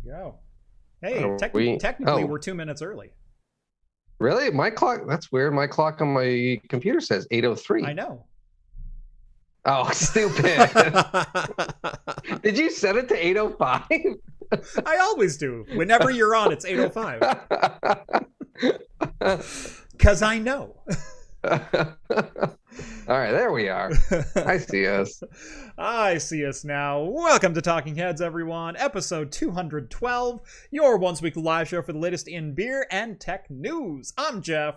go. Hey, technically we're 2 minutes early. Really? My clock? That's weird. My clock on my computer says 8:03. I know. Oh, stupid. Did you set it to 8:05? I always do. Whenever you're on, it's 8:05. Because I know. All right, there we are. I see us. I see us now. Welcome to Talking Heads, everyone. Episode 212, your once-weekly live show for the latest in beer and tech news. I'm Jeff.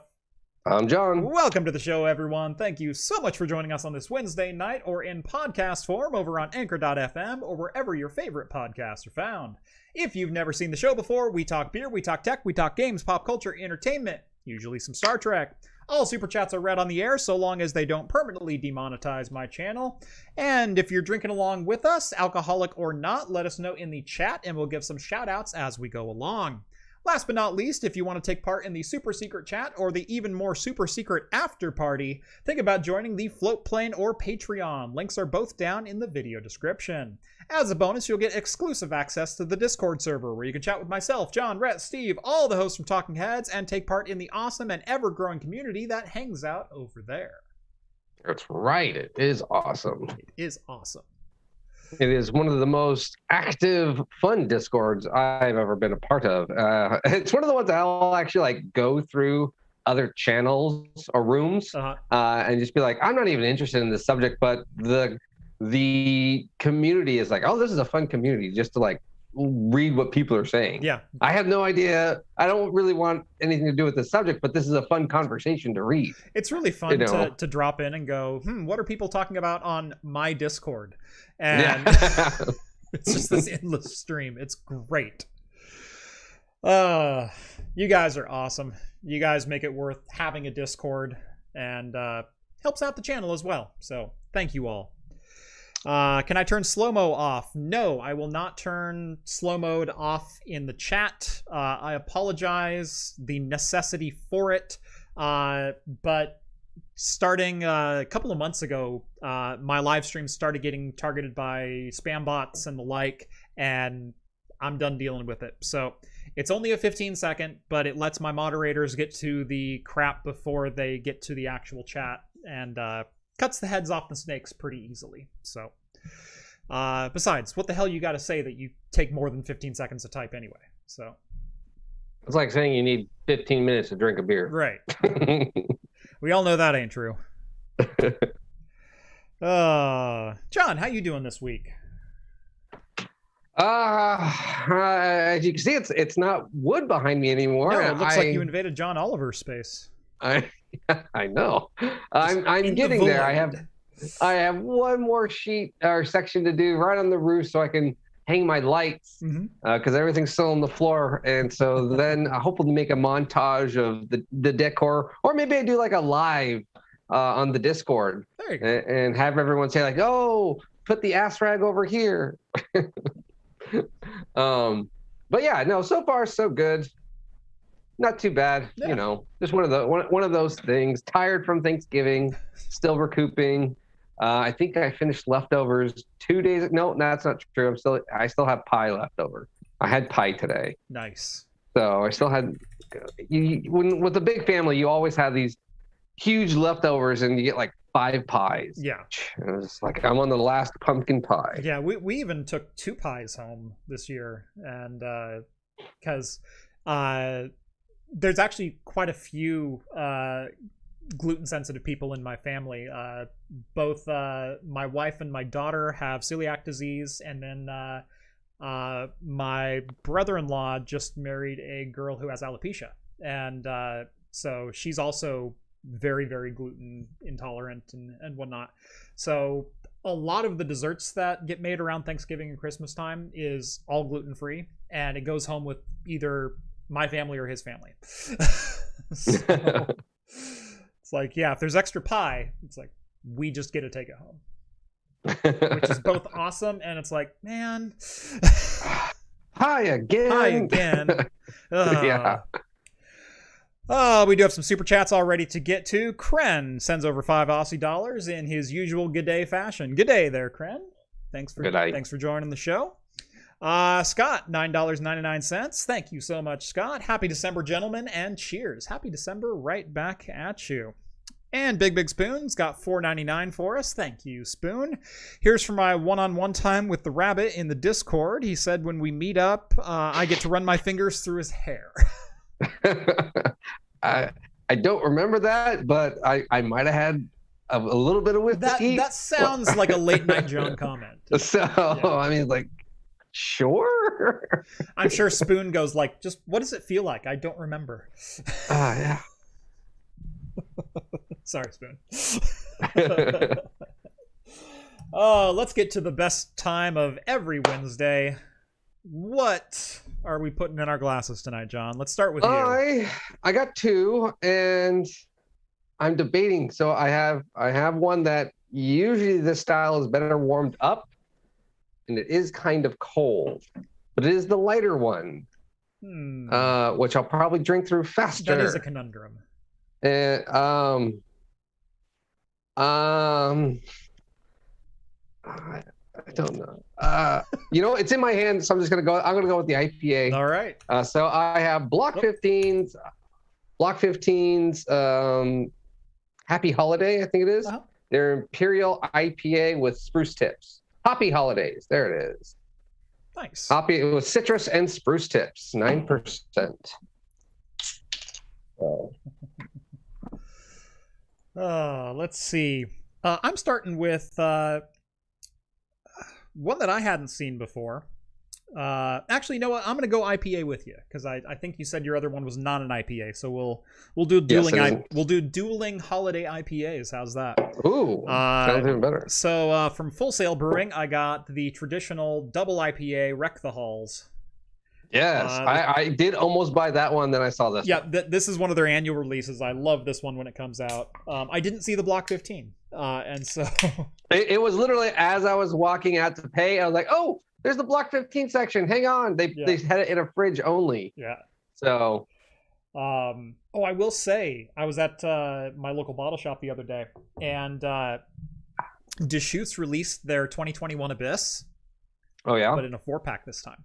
I'm John. Welcome to the show, everyone. Thank you so much for joining us on this Wednesday night or in podcast form over on Anchor.fm or wherever your favorite podcasts are found. If you've never seen the show before, we talk beer, we talk tech, we talk games, pop culture, entertainment, usually some Star Trek. All super chats are read on the air so long as they don't permanently demonetize my channel. And if you're drinking along with us, alcoholic or not, let us know in the chat and we'll give some shout outs as we go along. Last but not least, if you want to take part in the super secret chat or the even more super secret after party, think about joining the Float Plane or Patreon. Links are both down in the video description. As a bonus, you'll get exclusive access to the Discord server where you can chat with myself, John, Rhett, Steve, all the hosts from Talking Heads, and take part in the awesome and ever-growing community that hangs out over there. That's right. It is awesome. It is awesome. It is one of the most active, fun Discords I've ever been a part of. It's one of the ones that I'll actually like go through other channels or rooms and just be like, I'm not even interested in this subject, but the community is like, oh, this is a fun community, just to like read what people are saying. Yeah. I have no idea. I don't really want anything to do with the subject, but this is a fun conversation to read. It's really fun to drop in and go, what are people talking about on my Discord? And it's just this endless stream. It's great. You guys are awesome. You guys make it worth having a Discord and helps out the channel as well. So thank you all. Can I turn slow-mo off? No, I will not turn slow mode off in the chat. I apologize, the necessity for it. But starting a couple of months ago, my live streams started getting targeted by spam bots and the like, and I'm done dealing with it. So it's only a 15-second, but it lets my moderators get to the crap before they get to the actual chat, and cuts the heads off the snakes pretty easily. So besides, what the hell you got to say that you take more than 15 seconds to type anyway? So it's like saying you need 15 minutes to drink a beer. Right. We all know that ain't true. John, how you doing this week? As you can see, it's not wood behind me anymore. No, it looks like you invaded John Oliver's space. I know. I'm getting there. I have one more sheet or section to do right on the roof so I can hang my lights because everything's still on the floor. And so then I hope we'll make a montage of the decor, or maybe I do like a live on the Discord and have everyone say like, "Oh, put the ass rag over here." But yeah, no, so far so good. Not too bad, you know. Just one of those things. Tired from Thanksgiving, still recouping. I think I finished leftovers 2 days. No, that's not true. I still have pie left over. I had pie today. Nice. So I still had. With a big family, you always have these huge leftovers, and you get like 5 pies. Yeah. It's like I'm on the last pumpkin pie. Yeah, we even took 2 pies home this year, and because there's actually quite a few gluten-sensitive people in my family. Both my wife and my daughter have celiac disease, and then my brother-in-law just married a girl who has alopecia, and so she's also very, very gluten intolerant and whatnot. So a lot of the desserts that get made around Thanksgiving and Christmas time is all gluten-free, and it goes home with either my family or his family. So it's like, yeah, if there's extra pie, it's like we just get to take it home, which is both awesome, and it's like, man, hi again. Yeah. We do have some super chats already to get to. Kren sends over $5 Aussie in his usual good day fashion. Good day there, Kren. Thanks for joining the show. Scott, $9.99. Thank you so much, Scott. Happy December, gentlemen, and cheers. Happy December right back at you. And Big Spoon's got $4.99 for us. Thank you, Spoon. Here's for my one-on-one time with the rabbit in the Discord. He said when we meet up, I get to run my fingers through his hair. I don't remember that, but I might have had a little bit of whiskey. That sounds like a late night John comment. So, yeah. I mean, like, sure. I'm sure Spoon goes like, just what does it feel like? I don't remember. Yeah. Sorry, Spoon. Oh, let's get to the best time of every Wednesday. What are we putting in our glasses tonight, John? Let's start with you. I got two, and I'm debating. So I have one that usually this style is better warmed up, and it is kind of cold, but it is the lighter one, which I'll probably drink through faster. That is a conundrum. And I don't know. It's in my hand, so I'm gonna go with the IPA. All right. So I have Block 15's Happy Holiday, I think it is. Uh-huh. Their Imperial IPA with spruce tips. Happy Holidays. There it is. Nice. Happy with citrus and spruce tips. 9%. Let's see. I'm starting with one that I hadn't seen before. Actually, you know what? I'm going to go IPA with you because I think you said your other one was not an IPA. So we'll do dueling. Yes, we'll do dueling holiday IPAs. How's that? Ooh, sounds even better. So from Full Sail Brewing, I got the traditional double IPA Wreck the Halls. Yes, I did almost buy that one. Then I saw this. Yeah, this is one of their annual releases. I love this one when it comes out. I didn't see the Block 15, and so it was literally as I was walking out to pay, I was like, "Oh, there's the Block 15 section. Hang on, they had it in a fridge only." Yeah. So, I will say I was at my local bottle shop the other day, and Deschutes released their 2021 Abyss. Oh yeah, but in a 4-pack this time.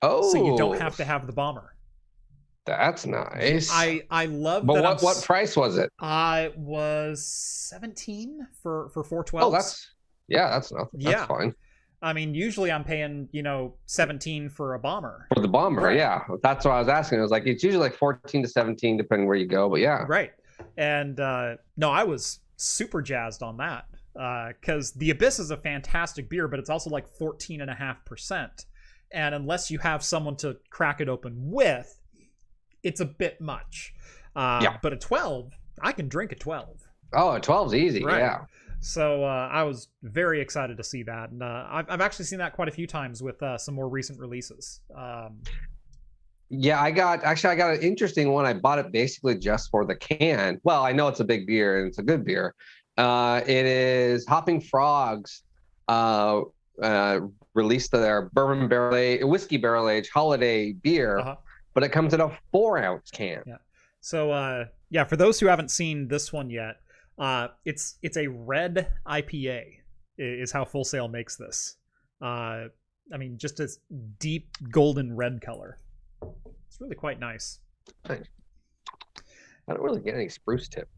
Oh, so you don't have to have the bomber. That's nice. I love. But that what price was it? I was 17 for 412. Oh, that's nothing. That's fine. I mean, usually I'm paying 17 for a bomber. For the bomber, right. Yeah. That's what I was asking. It was like it's usually like 14 to 17 depending where you go, but yeah. Right. And no, I was super jazzed on that because the Abyss is a fantastic beer, but it's also like 14.5%. And unless you have someone to crack it open with, it's a bit much. But a 12, I can drink a 12. Oh, a 12's easy, right. Yeah. So I was very excited to see that. And I've actually seen that quite a few times with some more recent releases. Yeah, I got an interesting one. I bought it basically just for the can. Well, I know it's a big beer and it's a good beer. It is Hopping Frogs. Released their whiskey barrel age holiday beer, but it comes in a 4-ounce can. Yeah. So for those who haven't seen this one yet, it's a red IPA is how Full Sail makes this. I mean, just a deep golden red color. It's really quite nice. I don't really get any spruce tip.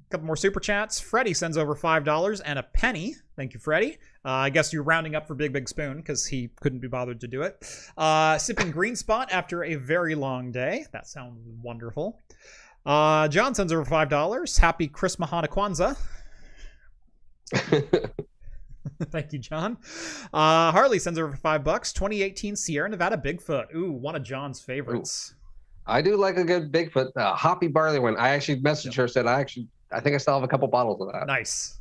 Couple more super chats. Freddie sends over $5 and a penny. Thank you, Freddie. I guess you're rounding up for Big Spoon because he couldn't be bothered to do it. Sipping Green Spot after a very long day. That sounds wonderful. John sends over $5. Happy Chris Mahana Kwanzaa. Thank you, John. Harley sends over $5. 2018 Sierra Nevada Bigfoot. Ooh, one of John's favorites. Ooh. I do like a good Bigfoot hoppy barley one. I actually messaged her, said I think I still have a couple bottles of that. Nice.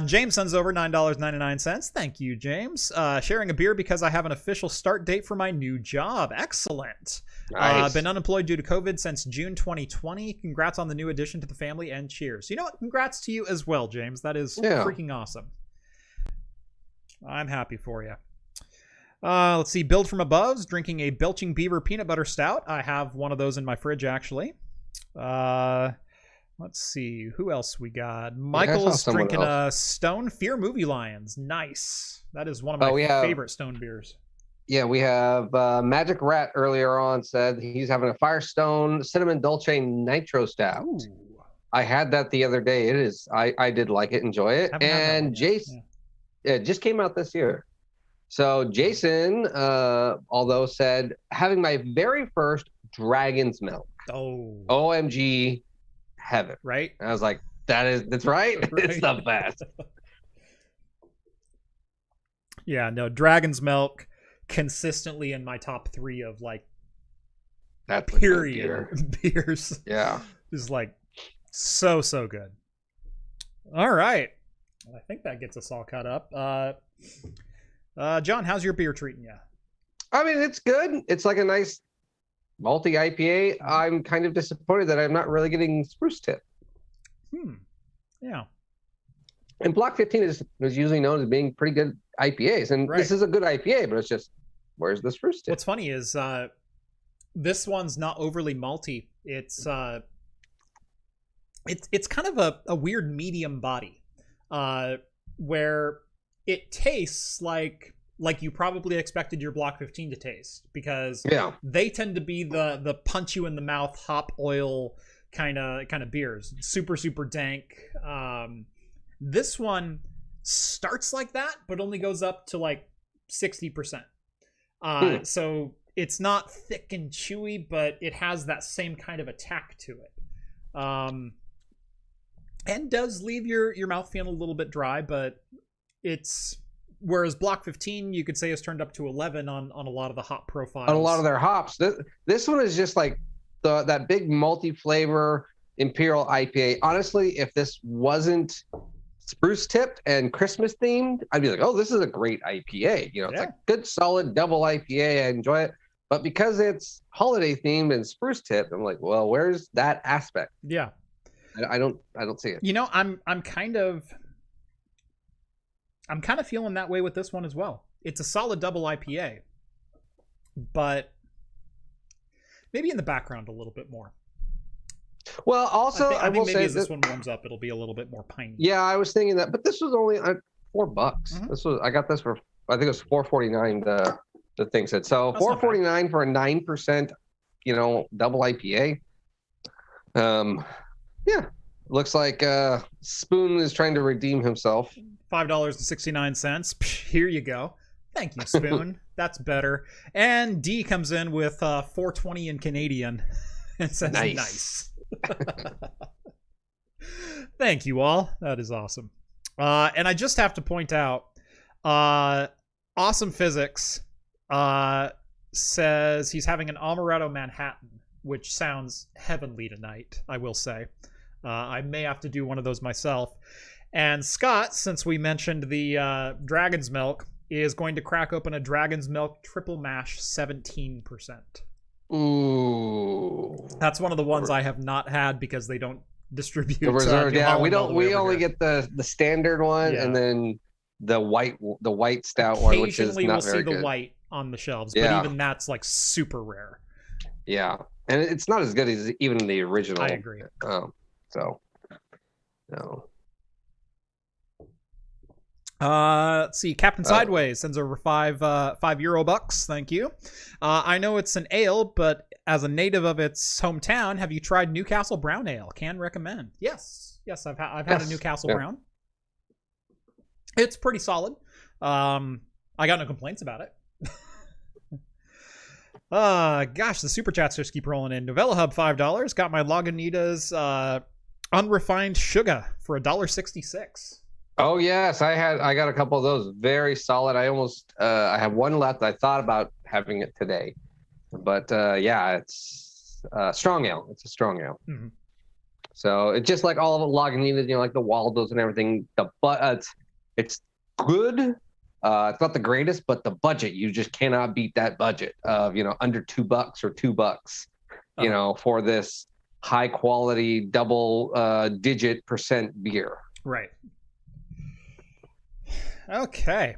James sends over $9.99. Thank you, James. Sharing a beer because I have an official start date for my new job. Excellent. Nice. Been unemployed due to COVID since June 2020. Congrats on the new addition to the family and cheers. You know what? Congrats to you as well, James. That is freaking awesome. I'm happy for you. Let's see. Build from Above's drinking a Belching Beaver peanut butter stout. I have one of those in my fridge, actually. Let's see who else we got. Michael's drinking a Stone Fear Movie Lions. Nice. That is one of my favorite Stone beers. Yeah, we have Magic Rat earlier on said he's having a Firestone Cinnamon Dolce Nitro Stout. Ooh. I had that the other day. It is. I did like it, enjoy it. And Jason, it just came out this year. So Jason, although said having my very first Dragon's Milk. Oh, OMG, heaven! Right? And I was like, that's right. It's the best. Yeah, no, Dragon's Milk consistently in my top 3 of like that period beers. Yeah, is like so good. All right, I think that gets us all caught up. John, how's your beer treating you? I mean, it's good. It's like a nice malty IPA. I'm kind of disappointed that I'm not really getting spruce tip. Yeah. And Block 15 is usually known as being pretty good IPAs, and this is a good IPA, but it's just, where's the spruce tip? What's funny is this one's not overly malty. It's kind of a weird medium body, where it tastes like you probably expected your Block 15 to taste, because they tend to be the punch you in the mouth hop oil kind of beers, super dank. This one starts like that, but only goes up to like 60%. So it's not thick and chewy, but it has that same kind of attack to it. And does leave your mouth feeling a little bit dry, but it's, whereas Block 15 you could say is turned up to 11 on a lot of the hop profiles. On a lot of their hops. This one is just like that big multi-flavor Imperial IPA. Honestly, if this wasn't spruce tipped and Christmas themed, I'd be like, oh, this is a great IPA. You know, it's like good solid double IPA. I enjoy it. But because it's holiday themed and spruce tipped, I'm like, well, where's that aspect? Yeah. I don't see it. You know, I'm kind of feeling that way with this one as well. It's a solid double IPA, but maybe in the background a little bit more. Well, also, I think maybe as this one warms up, it'll be a little bit more piney. Yeah, I was thinking that, but this was only $4. I got this for, I think it was $4.49. The thing said so. $4.49 for a 9%, double IPA. Yeah, looks like Spoon is trying to redeem himself. $5.69. Here you go. Thank you, Spoon. That's better. And D comes in with $4.20 in Canadian and says nice. Thank you all. That is awesome. And I just have to point out, Awesome Physics says he's having an Amaretto Manhattan, which sounds heavenly tonight, I will say. I may have to do one of those myself. And Scott, since we mentioned the Dragon's Milk, is going to crack open a Dragon's Milk Triple Mash 17%. Ooh. That's one of the ones I have not had because they don't distribute. The reserve, we don't. We only get the standard one, and then the white stout one, which is not very good. Occasionally we'll see the white on the shelves, but even that's like super rare. Yeah, and it's not as good as even the original. I agree. So, no. Let's see. Captain Sideways sends over €5. Thank you. I know it's an ale, but as a native of its hometown, have you tried Newcastle Brown Ale? Can recommend. Yes, I've had a Newcastle Brown. It's pretty solid. I got no complaints about it. Gosh, the super chats just keep rolling in. Novella Hub $5. Got my Lagunitas unrefined sugar for $1.66. Oh yes, I got a couple of those. Very solid. I have one left. I thought about having it today, but it's strong ale. It's a strong ale. Mm-hmm. So it's just like all of the Lagunitas, like the Waldos and everything. It's good. It's not the greatest, but the budget, you just cannot beat that budget of under $2 or $2. For this high quality double digit % beer. Right. Okay,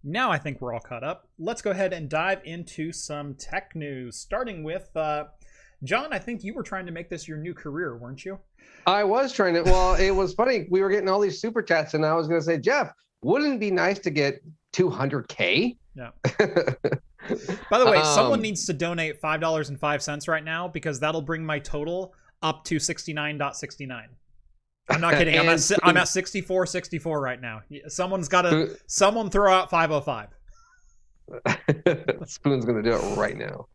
now I think we're all caught up. Let's go ahead and dive into some tech news, starting with John, I think you were trying to make this your new career, weren't you? I was trying to. Well, it was funny. We were getting all these super chats, and I was going to say, Jeff, wouldn't it be nice to get 200K? Yeah. By the way, someone needs to donate $5.05 right now because that'll bring my total up to 69.69. I'm not kidding. I'm at 64.64 right now. Someone's got to. Someone throw out 505. Spoon's going to do it right now.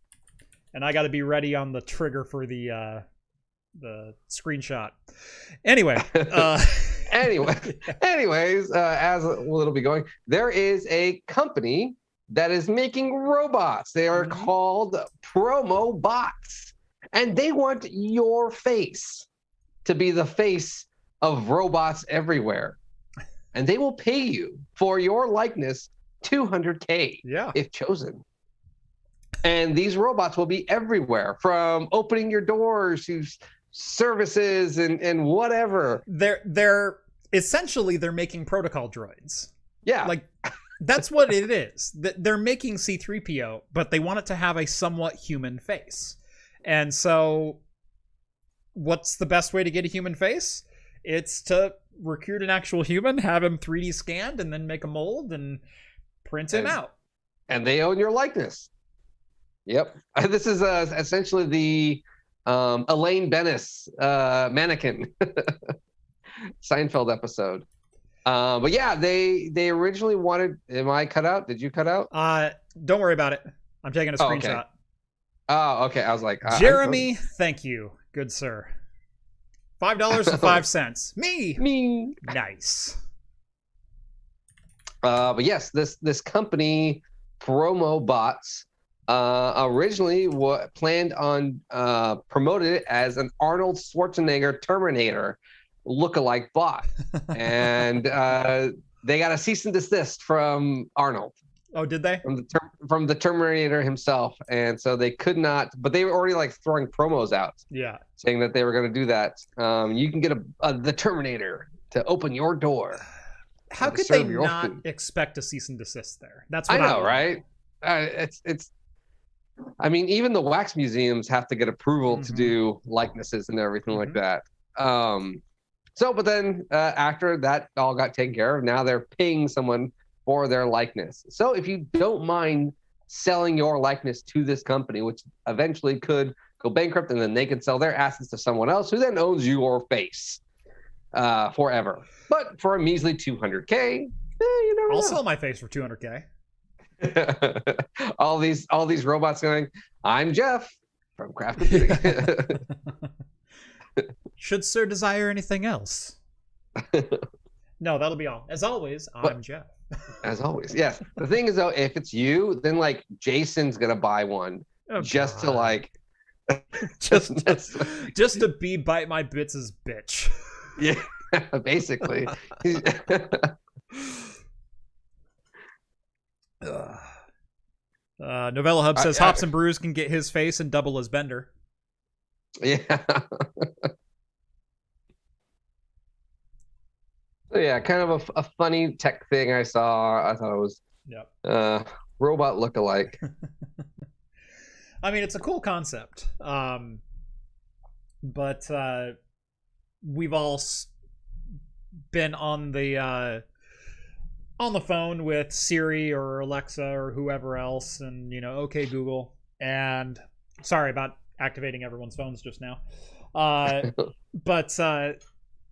And I got to be ready on the trigger for the screenshot. Anyway. Anyways, as it'll be going, there is a company that is making robots. They are called Promo Bots, and they want your face to be the face of robots everywhere, and they will pay you for your likeness $200K if chosen. And these robots will be everywhere, from opening your doors to services and whatever. They're essentially they're making protocol droids. Yeah. Like that's what it is. They're making C3PO, but they want it to have a somewhat human face. And so what's the best way to get a human face? It's to recruit an actual human, have him 3D scanned, and then make a mold and print him out. And they own your likeness. Yep. This is essentially the Elaine Bennis mannequin Seinfeld episode. But yeah, they originally wanted. Am I cut out? Did you cut out? Don't worry about it. I'm taking a screenshot. Oh, okay. I was like, Jeremy, thank you, good sir. $5.05. Me. Nice. But yes, this company, Promo Bots, originally planned on promoted it as an Arnold Schwarzenegger Terminator lookalike bot, and they got a cease and desist from Arnold. Oh, did they? From the Terminator himself, and so they could not. But they were already like throwing promos out, saying that they were going to do that. You can get the Terminator to open your door. How could they not expect a cease and desist there? That's what I know, right? It's. I mean, even the wax museums have to get approval to do likenesses and everything like that. But then after that all got taken care of, now they're paying someone for their likeness. So if you don't mind selling your likeness to this company, which eventually could go bankrupt, and then they can sell their assets to someone else who then owns your face forever. But for a measly 200K, you never know. I'll sell my face for 200K. all these robots going, I'm Jeff from Craft Computing. Should sir desire anything else? No, that'll be all. As always, I'm Jeff. As always, yes. The thing is, though, if it's you, then like Jason's gonna buy one just to like, just to be Bite My Bits' bitch. Yeah, basically. Novella Hub says Hops and Brews can get his face and double as Bender. Yeah. So yeah, kind of a funny tech thing I saw. I thought it was robot lookalike. I mean, it's a cool concept. But we've all been on the phone with Siri or Alexa or whoever else, and okay Google, and sorry about activating everyone's phones just now. But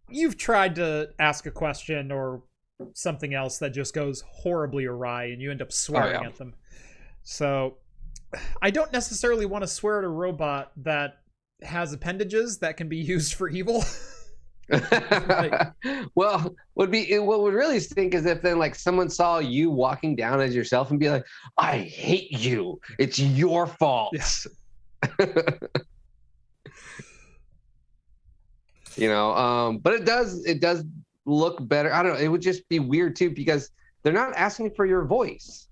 you've tried to ask a question or something else that just goes horribly awry, and you end up swearing at them. So I don't necessarily want to swear at a robot that has appendages that can be used for evil. Well, what would really stink is if then like someone saw you walking down as yourself and be like, I hate you, it's your fault. Yeah. But it does look better. I don't know, it would just be weird too, because they're not asking for your voice,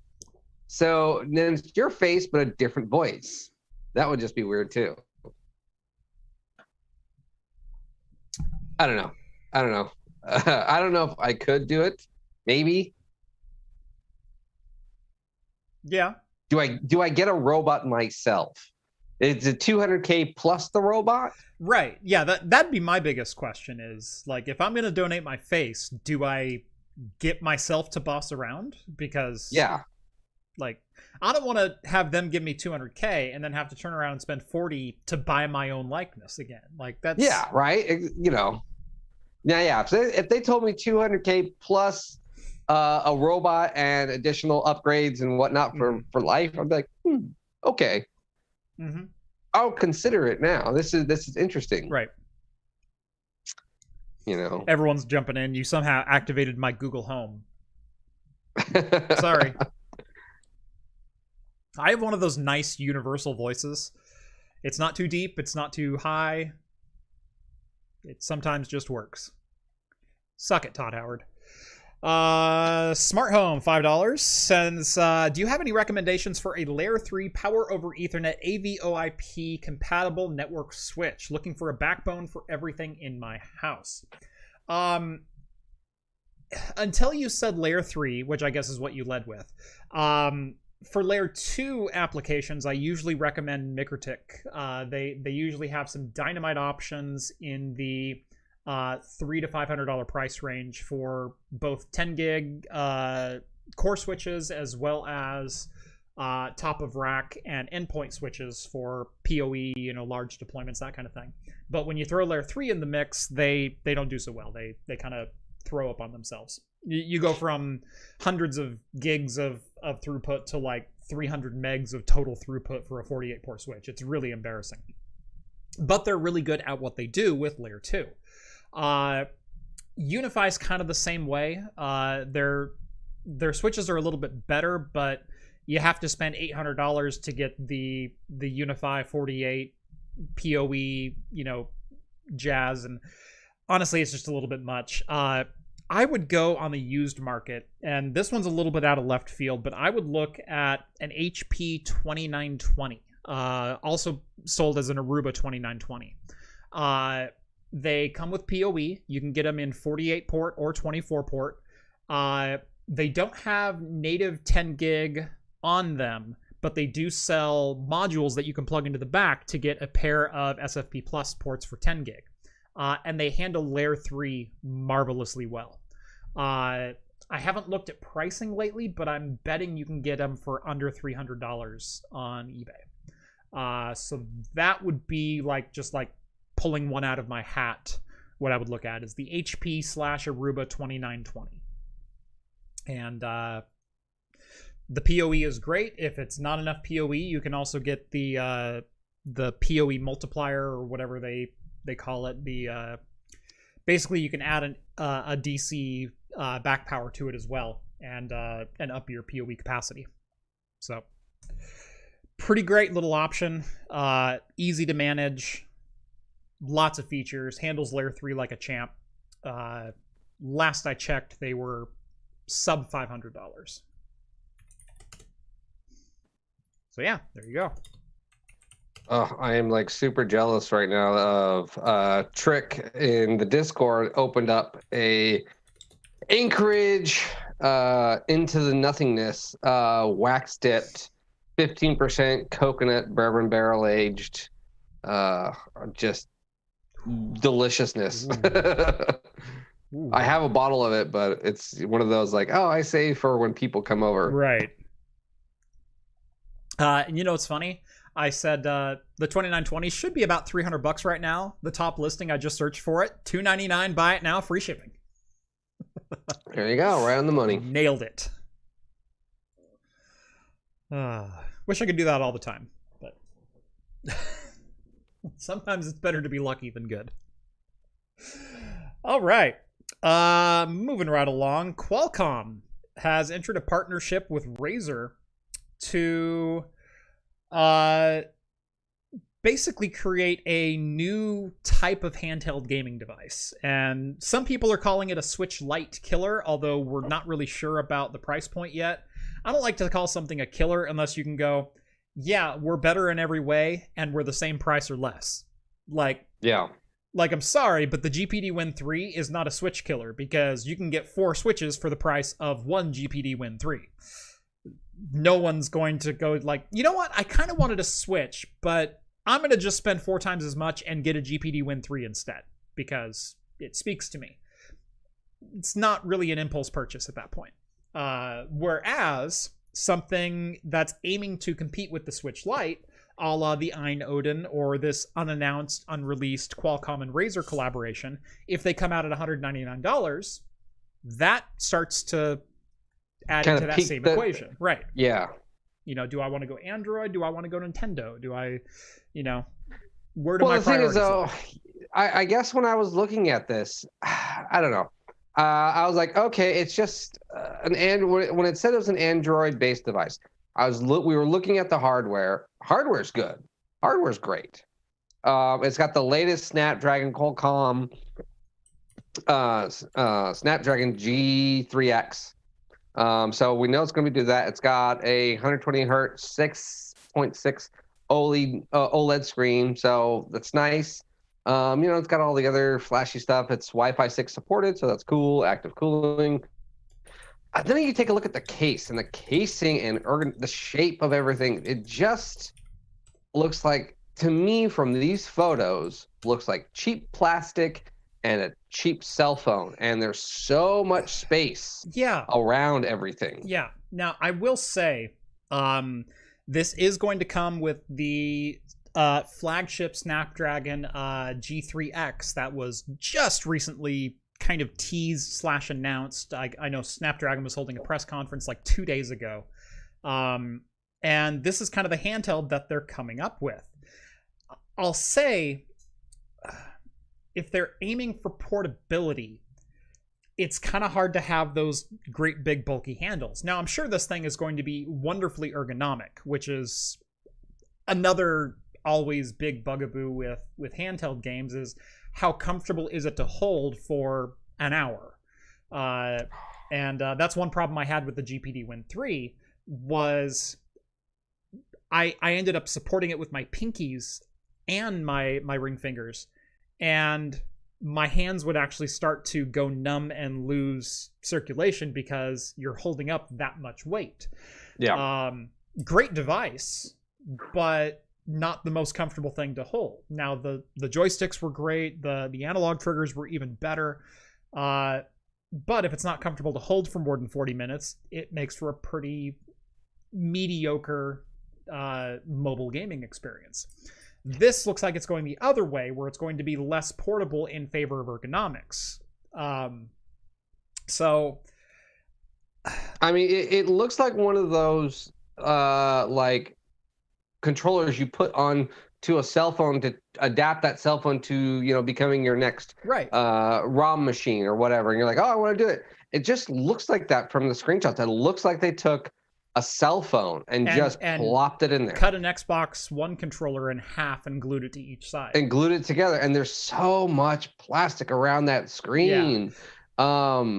so then it's your face but a different voice. That would just be weird too. I don't know. I don't know if I could do it. Maybe. Yeah. Do I get a robot myself? Is it 200K plus the robot? Right. Yeah, that'd be my biggest question is, like, if I'm going to donate my face, do I get myself to boss around? Because, yeah, like, I don't want to have them give me 200K and then have to turn around and spend 40 to buy my own likeness again. Like, that's... Yeah, right? You know. Yeah. If they told me 200K plus a robot and additional upgrades and whatnot for life, I'd be like, okay. Mm-hmm. I'll consider it now. This is interesting. Right. You know. Everyone's jumping in. You somehow activated my Google Home. Sorry. I have one of those nice universal voices. It's not too deep. It's not too high. It sometimes just works. Suck it, Todd Howard. Smart Home, $5. Says, do you have any recommendations for a Layer 3 Power over Ethernet AV-OIP compatible network switch? Looking for a backbone for everything in my house. Until you said Layer 3, which I guess is what you led with, for Layer 2 applications, I usually recommend MikroTik. They usually have some dynamite options in the $300 to $500 price range for both 10 gig core switches as well as top of rack and endpoint switches for PoE, large deployments, that kind of thing. But when you throw Layer 3 in the mix, they don't do so well. They kind of throw up on themselves. You go from hundreds of gigs of throughput to like 300 megs of total throughput for a 48 port switch. It's really embarrassing. But they're really good at what they do with Layer 2. Unify's kind of the same way. Their switches are a little bit better, but you have to spend $800 to get the Unify 48 PoE, jazz, and honestly, it's just a little bit much. I would go on the used market, and this one's a little bit out of left field, but I would look at an HP 2920, also sold as an Aruba 2920. They come with PoE. You can get them in 48 port or 24 port. They don't have native 10 gig on them, but they do sell modules that you can plug into the back to get a pair of SFP Plus ports for 10 gig. And they handle Layer 3 marvelously well. I haven't looked at pricing lately, but I'm betting you can get them for under $300 on eBay. So that would be just pulling one out of my hat. What I would look at is the HP/Aruba 2920. And the PoE is great. If it's not enough PoE, you can also get the PoE multiplier, or whatever they call it. Basically you can add a DC back power to it as well, and up your PoE capacity. So pretty great little option. Easy to manage. Lots of features. Handles Layer 3 like a champ. Last I checked, they were sub $500. So yeah, there you go. Oh, I am super jealous right now of Trick in the Discord opened up a Anchorage into the nothingness wax dipped 15% coconut bourbon barrel aged just deliciousness. Ooh. I have a bottle of it, but it's one of those I save for when people come over. Right. And it's funny? I said the 2920 should be about $300 right now. The top listing, I just searched for it. $299, buy it now, free shipping. There you go, right on the money. Nailed it. Wish I could do that all the time, but sometimes it's better to be lucky than good. All right. Moving right along. Qualcomm has entered a partnership with Razer to basically create a new type of handheld gaming device. And some people are calling it a Switch Lite killer, although we're not really sure about the price point yet. I don't like to call something a killer unless you can go, yeah, we're better in every way and we're the same price or less. Yeah. I'm sorry, but the GPD Win 3 is not a Switch killer because you can get 4 Switches for the price of one GPD Win 3. No one's going to go you know what? I kind of wanted a Switch, but I'm going to just spend 4 times as much and get a GPD Win 3 instead because it speaks to me. It's not really an impulse purchase at that point. Whereas something that's aiming to compete with the Switch Lite, a la the Ein Odin or this unannounced, unreleased Qualcomm and Razer collaboration, if they come out at $199, that starts to add into that same equation. Right. Yeah. Do I want to go Android? Do I want to go Nintendo? Do I, where do my priorities lie? Well, the thing is, though, I guess when I was looking at this, I don't know. I was like, okay, it's just an Android. When it said it was an Android-based device, we were looking at the hardware. Hardware's good. Hardware's great. It's got the latest Snapdragon Qualcomm Snapdragon G3X. So we know it's going to do that. It's got a 120 hertz 6.6 OLED screen, so that's nice. It's got all the other flashy stuff. It's Wi-Fi 6 supported, so that's cool. Active cooling. Then you take a look at the case and the casing and the shape of everything. It just looks like, to me, from these photos, looks like cheap plastic and a cheap cell phone. And there's so much space around everything. Yeah. Now, I will say, this is going to come with the flagship Snapdragon G3X that was just recently kind of teased / announced. I know Snapdragon was holding a press conference like 2 days ago. And this is kind of the handheld that they're coming up with. I'll say, if they're aiming for portability, it's kind of hard to have those great big bulky handles. Now, I'm sure this thing is going to be wonderfully ergonomic, which is another always big bugaboo with handheld games, is how comfortable is it to hold for an hour. And that's one problem I had with the GPD Win 3 was I ended up supporting it with my pinkies and my ring fingers, and my hands would actually start to go numb and lose circulation because you're holding up that much weight. Yeah. Great device, but not the most comfortable thing to hold. Now, the joysticks were great. The analog triggers were even better. But if it's not comfortable to hold for more than 40 minutes, it makes for a pretty mediocre mobile gaming experience. This looks like it's going the other way, where it's going to be less portable in favor of ergonomics. So, I mean, it looks like one of those like controllers you put on to a cell phone to adapt that cell phone to becoming your next ROM machine or whatever. And you're like, oh, I want to do it. It just looks like that from the screenshots. It looks like they took a cell phone and just plopped it in there. Cut an Xbox One controller in half and glued it to each side. And glued it together. And there's so much plastic around that screen. Yeah.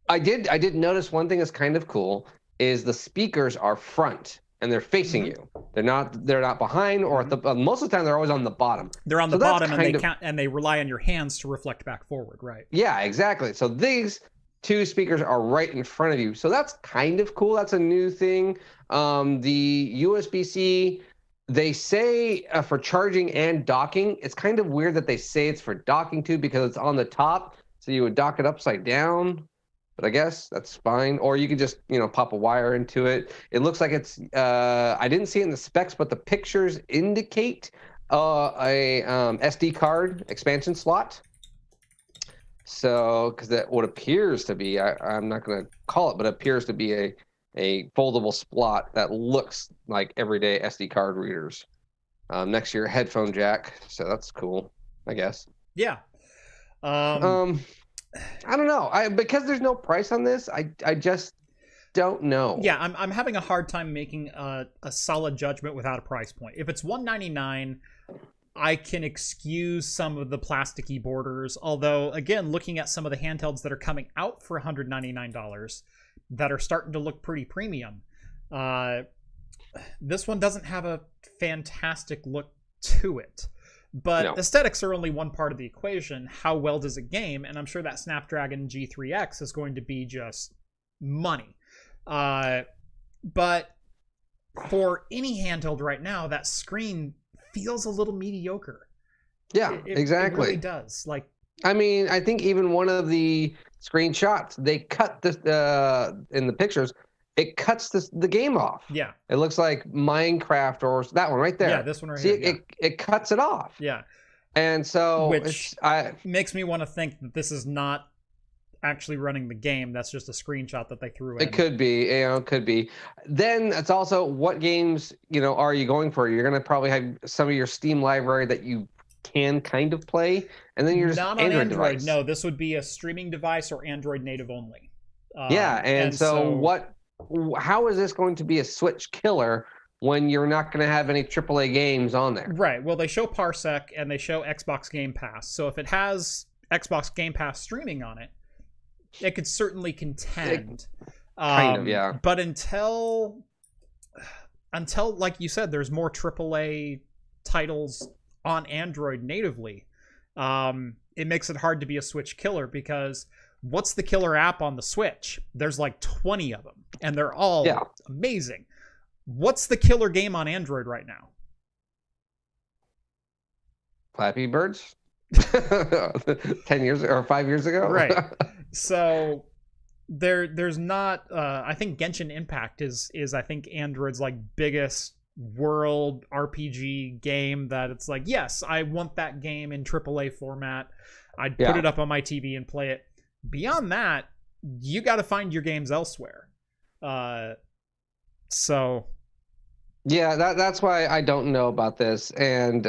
I did notice one thing that's kind of cool is the speakers are front and they're facing you. They're not behind or at the most of the time they're always on the bottom. They're on the bottom and they rely on your hands to reflect back forward, right? Yeah, exactly. So these two speakers are right in front of you. So that's kind of cool. That's a new thing. The USB-C, they say for charging and docking. It's kind of weird that they say it's for docking too because it's on the top. So you would dock it upside down. But I guess that's fine. Or you could just, pop a wire into it. It looks like it's, I didn't see it in the specs, but the pictures indicate a SD card expansion slot. So, because that what appears to be, I'm not going to call it, but appears to be a foldable slot that looks like everyday SD card readers. Next to your headphone jack. So that's cool, I guess. Yeah. I don't know. Because there's no price on this, I just don't know. Yeah, I'm having a hard time making a solid judgment without a price point. If it's $199, I can excuse some of the plasticky borders. Although, again, looking at some of the handhelds that are coming out for $199 that are starting to look pretty premium. This one doesn't have a fantastic look to it. But aesthetics are only one part of the equation. How well does it game? And I'm sure that Snapdragon G3X is going to be just money. But for any handheld right now, that screen feels a little mediocre. Yeah, exactly. It really does. Like, I mean, I think even one of the screenshots, they cut this in the pictures. It cuts the game off. Yeah. It looks like Minecraft or that one right there. Yeah, this one right here. Yeah. It cuts it off. Yeah. And so which makes me want to think that this is not actually running the game. That's just a screenshot that they threw in. It could be, it could be. Then it's also what games, are you going for? You're going to probably have some of your Steam library that you can kind of play, and then you're just not on Android. Device. No, this would be a streaming device or Android native only. Yeah, and so how is this going to be a Switch killer when you're not going to have any AAA games on there? Right. Well, they show Parsec and they show Xbox Game Pass. So if it has Xbox Game Pass streaming on it, it could certainly contend. Kind of, yeah. But until, like you said, there's more AAA titles on Android natively, it makes it hard to be a Switch killer, because what's the killer app on the Switch? There's like 20 of them, and they're all amazing. What's the killer game on Android right now? Flappy Birds? 10 years or 5 years ago? Right. So there's not I think Genshin Impact is I think Android's like biggest world RPG game, that it's like, yes, I want that game in AAA format. I'd put it up on my TV and play it. Beyond that, you got to find your games elsewhere. So yeah, that's why I don't know about this. And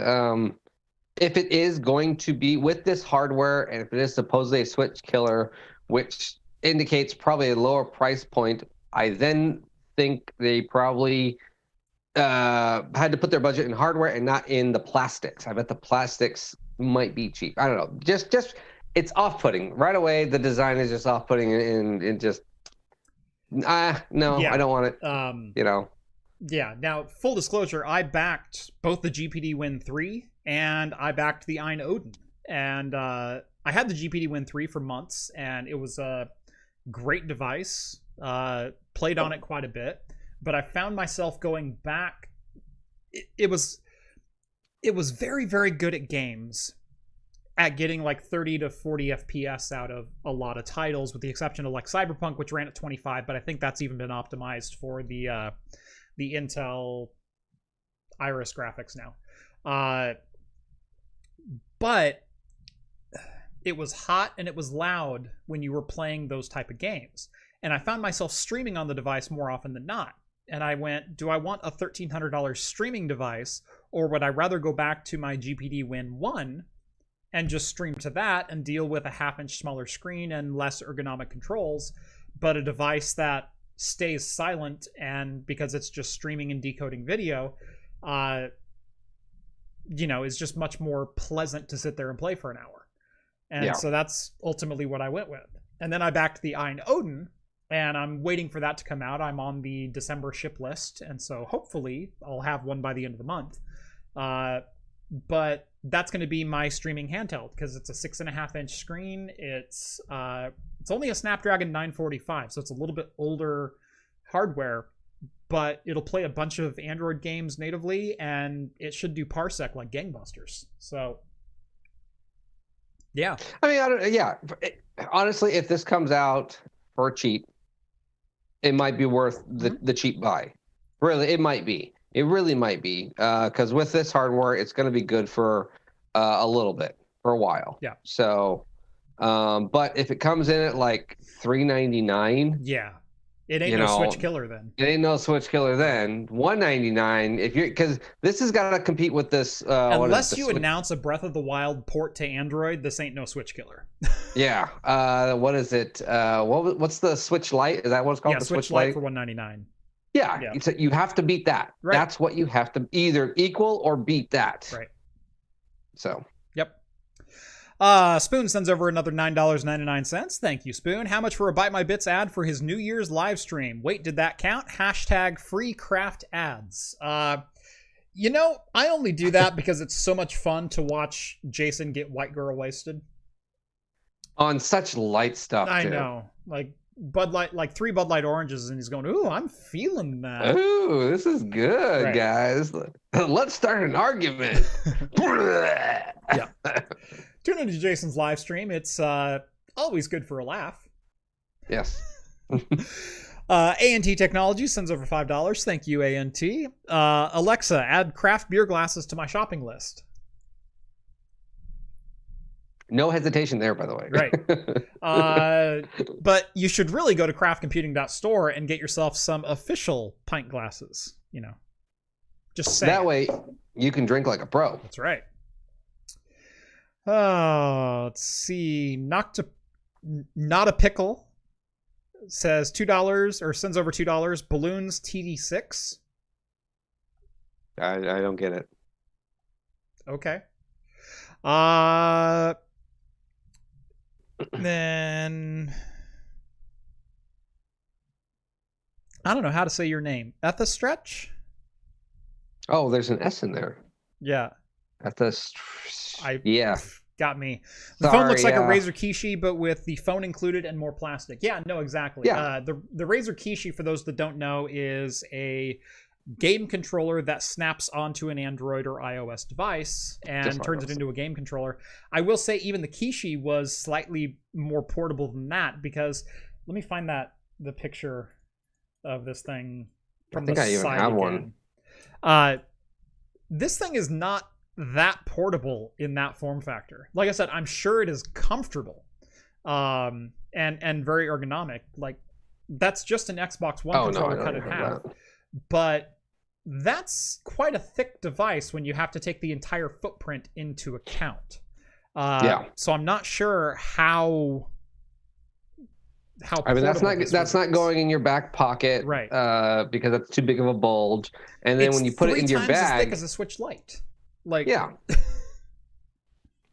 if it is going to be with this hardware, and if it is supposedly a Switch killer, which indicates probably a lower price point, I then think they probably had to put their budget in hardware and not in the plastics. I bet the plastics might be cheap. I don't know. Just it's off-putting right away. The design is just off-putting, and just no, I don't want it. Yeah. Now, full disclosure, I backed both the GPD Win 3 and I backed the Ein Odin, and I had the GPD Win 3 for months, and it was a great device. Played on it quite a bit. But I found myself going back. It was very, very good at games, at getting like 30 to 40 FPS out of a lot of titles, with the exception of like Cyberpunk, which ran at 25. But I think that's even been optimized for the Intel Iris graphics now. But it was hot and it was loud when you were playing those type of games. And I found myself streaming on the device more often than not. And I went, do I want a $1,300 streaming device, or would I rather go back to my GPD Win 1 and just stream to that and deal with a half-inch smaller screen and less ergonomic controls, but a device that stays silent, and because it's just streaming and decoding video, is just much more pleasant to sit there and play for an hour. And so that's ultimately what I went with. And then I backed the Ein Odin, and I'm waiting for that to come out. I'm on the December ship list, and so hopefully I'll have one by the end of the month. But that's going to be my streaming handheld, because it's a 6.5-inch screen. It's only a Snapdragon 945, so it's a little bit older hardware, but it'll play a bunch of Android games natively, and it should do Parsec like gangbusters. So yeah. I mean, honestly, if this comes out for cheap, it might be worth the cheap buy. Really, it might be. It really might be, because with this hardware, it's going to be good for a little bit, for a while. Yeah. So, but if it comes in at like $399, yeah, it ain't no Switch killer then. It ain't no Switch killer then. $199, if you're, because this has got to compete with this. Unless you announce a Breath of the Wild port to Android, this ain't no Switch killer. Yeah. What is it? What's the Switch Lite? Is that what it's called? Yeah, the Switch Lite for $199. Yeah. So you have to beat that. Right. That's what you have to either equal or beat that. Right. So. Yep. Spoon sends over another $9.99. Thank you, Spoon. How much for a Bite My Bits ad for his New Year's live stream? Wait, did that count? # free craft ads. I only do that because it's so much fun to watch Jason get white girl wasted. On such light stuff, I know. Like, Bud Light, like 3 Bud Light oranges, and he's going, "Ooh, I'm feeling that. Ooh, this is good, right, guys. Let's start an argument." Yeah. Tune into Jason's live stream. It's always good for a laugh. Yes. ANT Technology sends over $5. Thank you, ANT. Alexa, add craft beer glasses to my shopping list. No hesitation there, by the way. Right. But you should really go to craftcomputing.store and get yourself some official pint glasses. You know, just say that way you can drink like a pro. That's right. Let's see. Not a pickle says $2 or sends over $2. Balloons TD6. I don't get it. Okay. Then I don't know how to say your name. Stretch. Oh, there's an S in there. Yeah. Yeah. Got me. The phone looks like a Razer Kishi, but with the phone included and more plastic. Yeah, no, exactly. Yeah. The Razer Kishi, for those that don't know, is a game controller that snaps onto an Android or iOS device and turns it into a game controller. I will say even the Kishi was slightly more portable than that, because let me find the picture of this thing from the side. I think I even have one. This thing is not that portable in that form factor. Like I said, I'm sure it is comfortable and very ergonomic. Like, that's just an Xbox One controller cut in half. But that's quite a thick device when you have to take the entire footprint into account. So I'm not sure how I mean, that's not going in your back pocket, right? Because that's too big of a bulge. And then when you put it in your bag, it's 3 times as thick as a Switch Lite. Like, yeah.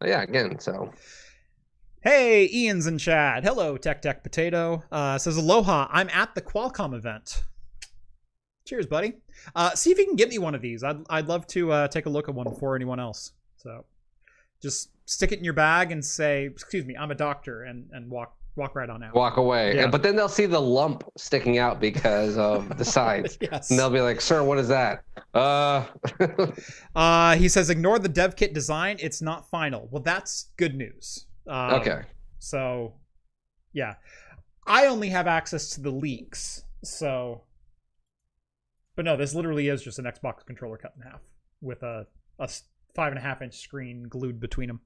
Yeah, again, so. Hey, Ian's in chat. Hello, Tech Potato. Says, aloha, I'm at the Qualcomm event. Cheers, buddy. See if you can get me one of these. I'd love to take a look at one before anyone else. So just stick it in your bag and say, excuse me, I'm a doctor, and walk right on out. Walk away. Yeah. But then they'll see the lump sticking out because of the sides. Yes. And they'll be like, sir, what is that? He says, ignore the dev kit design. It's not final. Well, that's good news. Okay. So, yeah. I only have access to the leaks, so... But no, this literally is just an Xbox controller cut in half with a 5.5-inch screen glued between them.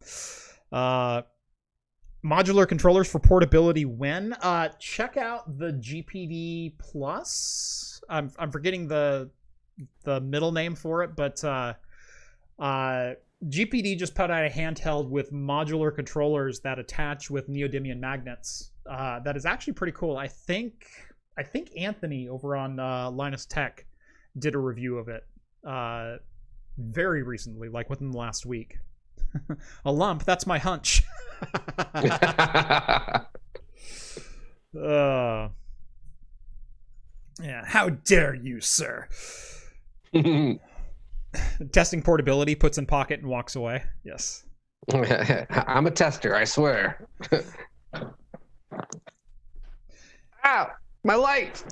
Modular controllers for portability when? Check out the GPD Plus. I'm forgetting the middle name for it, but GPD just put out a handheld with modular controllers that attach with neodymium magnets. That is actually pretty cool. I think Anthony over on Linus Tech did a review of it very recently, like within the last week. A lump, that's my hunch. Yeah, how dare you, sir? Testing portability, puts in pocket and walks away. Yes. I'm a tester, I swear. Ow, my light.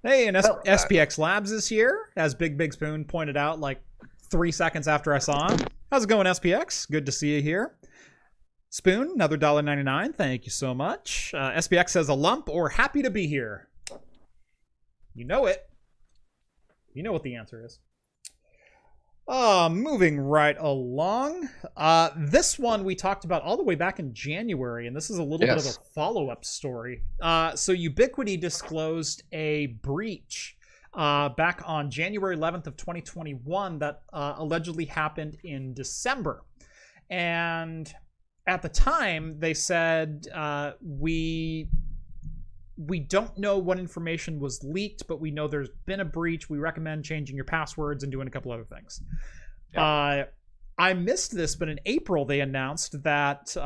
Hey, and SPX Labs is here, as Big Spoon pointed out like 3 seconds after I saw him. How's it going, SPX? Good to see you here. Spoon, another $1.99. Thank you so much. SPX says, a lump or happy to be here. You know it. You know what the answer is. Moving right along. This one we talked about all the way back in January, and this is a little bit of a follow-up story. So Ubiquiti disclosed a breach back on January 11th of 2021 that allegedly happened in December. And at the time, they said, we don't know what information was leaked, but we know there's been a breach. We recommend changing your passwords and doing a couple other things. Yeah. I missed this, but in April, they announced that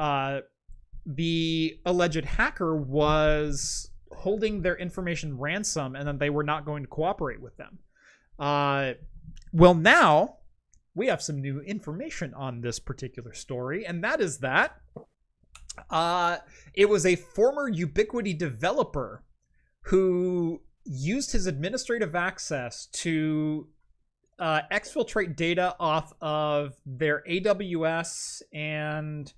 the alleged hacker was holding their information ransom, and then they were not going to cooperate with them. Well, now we have some new information on this particular story, and that is that It was a former Ubiquiti developer who used his administrative access to exfiltrate data off of their AWS and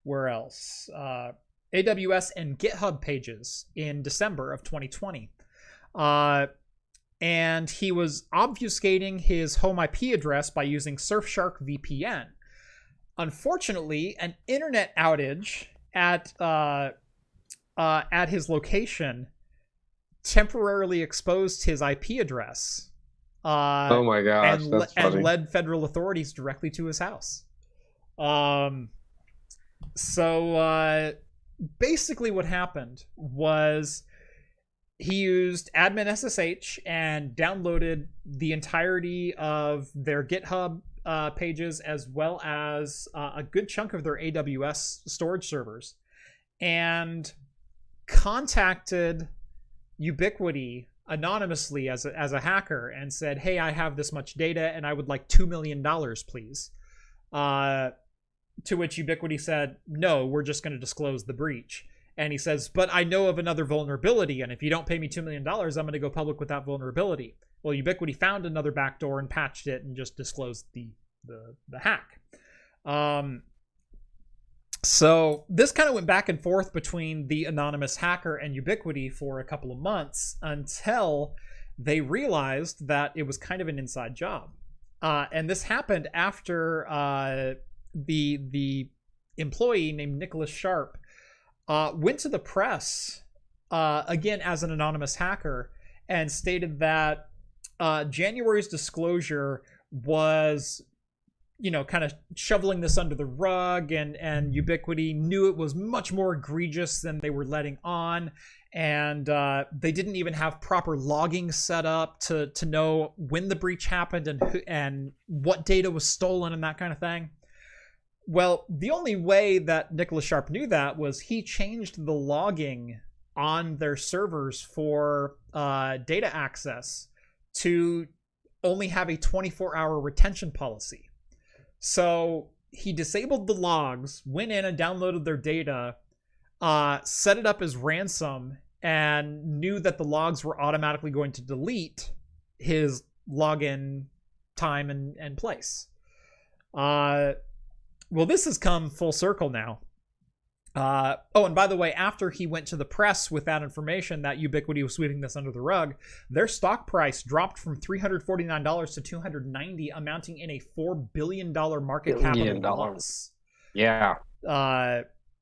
where else? AWS and GitHub pages in December of 2020. And he was obfuscating his home IP address by using Surfshark VPN. Unfortunately, an internet outage at his location temporarily exposed his IP address. Oh my gosh, and led federal authorities directly to his house. So basically what happened was he used admin SSH and downloaded the entirety of their GitHub pages, as well as a good chunk of their AWS storage servers, and contacted Ubiquiti anonymously as a hacker and said, hey, I have this much data and I would like $2 million, please. To which Ubiquiti said, no, we're just going to disclose the breach. And he says, but I know of another vulnerability, and if you don't pay me $2 million, I'm going to go public with that vulnerability. Well, Ubiquiti found another backdoor and patched it and just disclosed the hack. So this kind of went back and forth between the anonymous hacker and Ubiquiti for a couple of months until they realized that it was kind of an inside job. And this happened after the employee named Nicholas Sharp went to the press again as an anonymous hacker and stated that January's disclosure was, you know, kind of shoveling this under the rug, and Ubiquiti knew it was much more egregious than they were letting on, and they didn't even have proper logging set up to know when the breach happened and what data was stolen and that kind of thing. Well, the only way that Nicholas Sharp knew that was he changed the logging on their servers for data access to only have a 24-hour retention policy. So he disabled the logs, went in and downloaded their data, set it up as ransom, and knew that the logs were automatically going to delete his login time and place. Well, this has come full circle now. Oh, and by the way, after he went to the press with that information that Ubiquiti was sweeping this under the rug, their stock price dropped from $349 to $290, amounting in a $4 billion market capital loss. Yeah.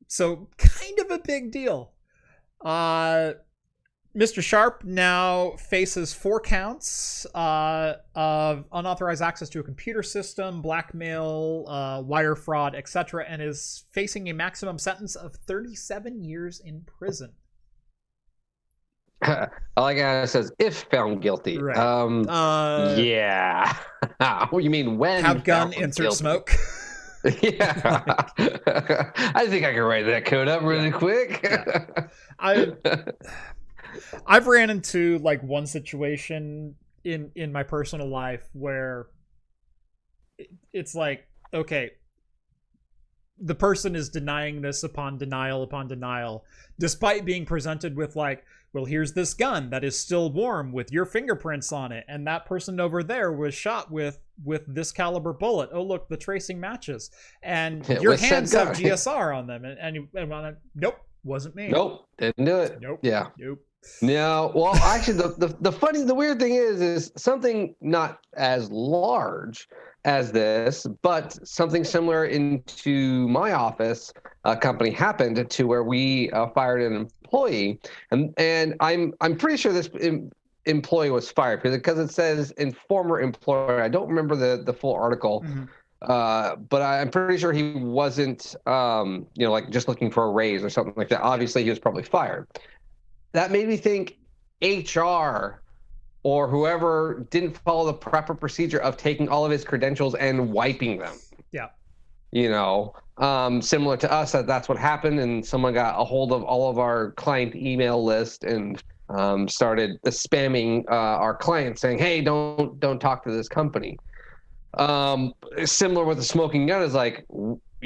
So kind of a big deal. Mr. Sharp now faces 4 counts of unauthorized access to a computer system, blackmail, wire fraud, etc., and is facing a maximum sentence of 37 years in prison. I like how it says, if found guilty. Right. Yeah. What do you mean when? Have gun, insert guilty? Smoke. Yeah. I think I can write that code up really quick. Yeah. I've ran into like one situation in my personal life where it's like, okay, the person is denying this upon denial, despite being presented with like, well, here's this gun that is still warm with your fingerprints on it, and that person over there was shot with this caliber bullet. Oh, look, the tracing matches, and your hands have GSR on them, and nope, wasn't me. Nope, didn't do it. Nope. Yeah. Nope. No, well, actually, the weird thing is something not as large as this, but something similar into my office company happened to where we fired an employee, and I'm pretty sure this employee was fired because it says in former employer. I don't remember the full article. Mm-hmm. But I'm pretty sure he wasn't, like just looking for a raise or something like that. Obviously, he was probably fired. That made me think HR or whoever didn't follow the proper procedure of taking all of his credentials and wiping them. Yeah. Similar to us, that's what happened, and someone got a hold of all of our client email list and started spamming our clients saying, hey, don't talk to this company. Similar with the smoking gun is like,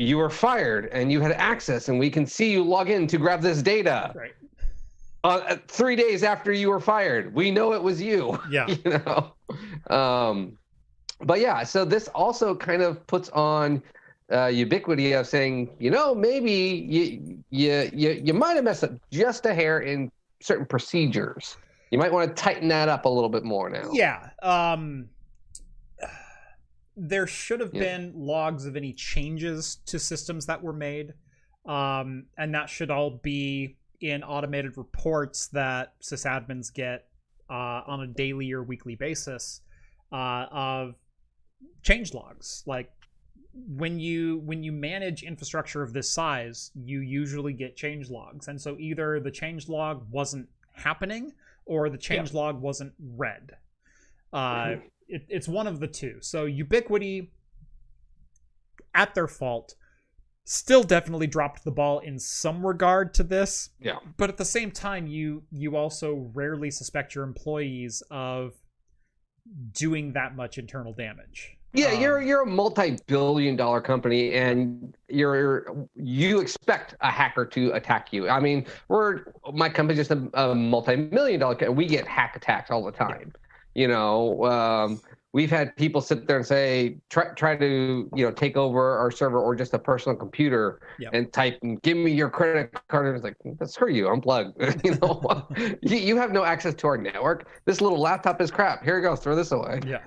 you were fired and you had access, and we can see you log in to grab this data. Right. 3 days after you were fired, we know it was you. Yeah. You know. But yeah, so this also kind of puts on Ubiquiti of saying, maybe you might have messed up just a hair in certain procedures. You might want to tighten that up a little bit more now. Yeah. There should have been logs of any changes to systems that were made. And that should all be in automated reports that sysadmins get on a daily or weekly basis of change logs. Like when you manage infrastructure of this size, you usually get change logs. And so either the change log wasn't happening or the change log wasn't read. It's one of the two. So Ubiquiti, at their fault, still definitely dropped the ball in some regard to this. Yeah. But at the same time, you also rarely suspect your employees of doing that much internal damage. Yeah, you're a multi-billion-dollar company, and you expect a hacker to attack you. I mean, my company's just a multi-million-dollar company. We get hack attacks all the time. We've had people sit there and say, try to take over our server or just a personal computer and type, give me your credit card. And it's like, screw you, unplug. You have no access to our network. This little laptop is crap. Here you go, throw this away. Yeah.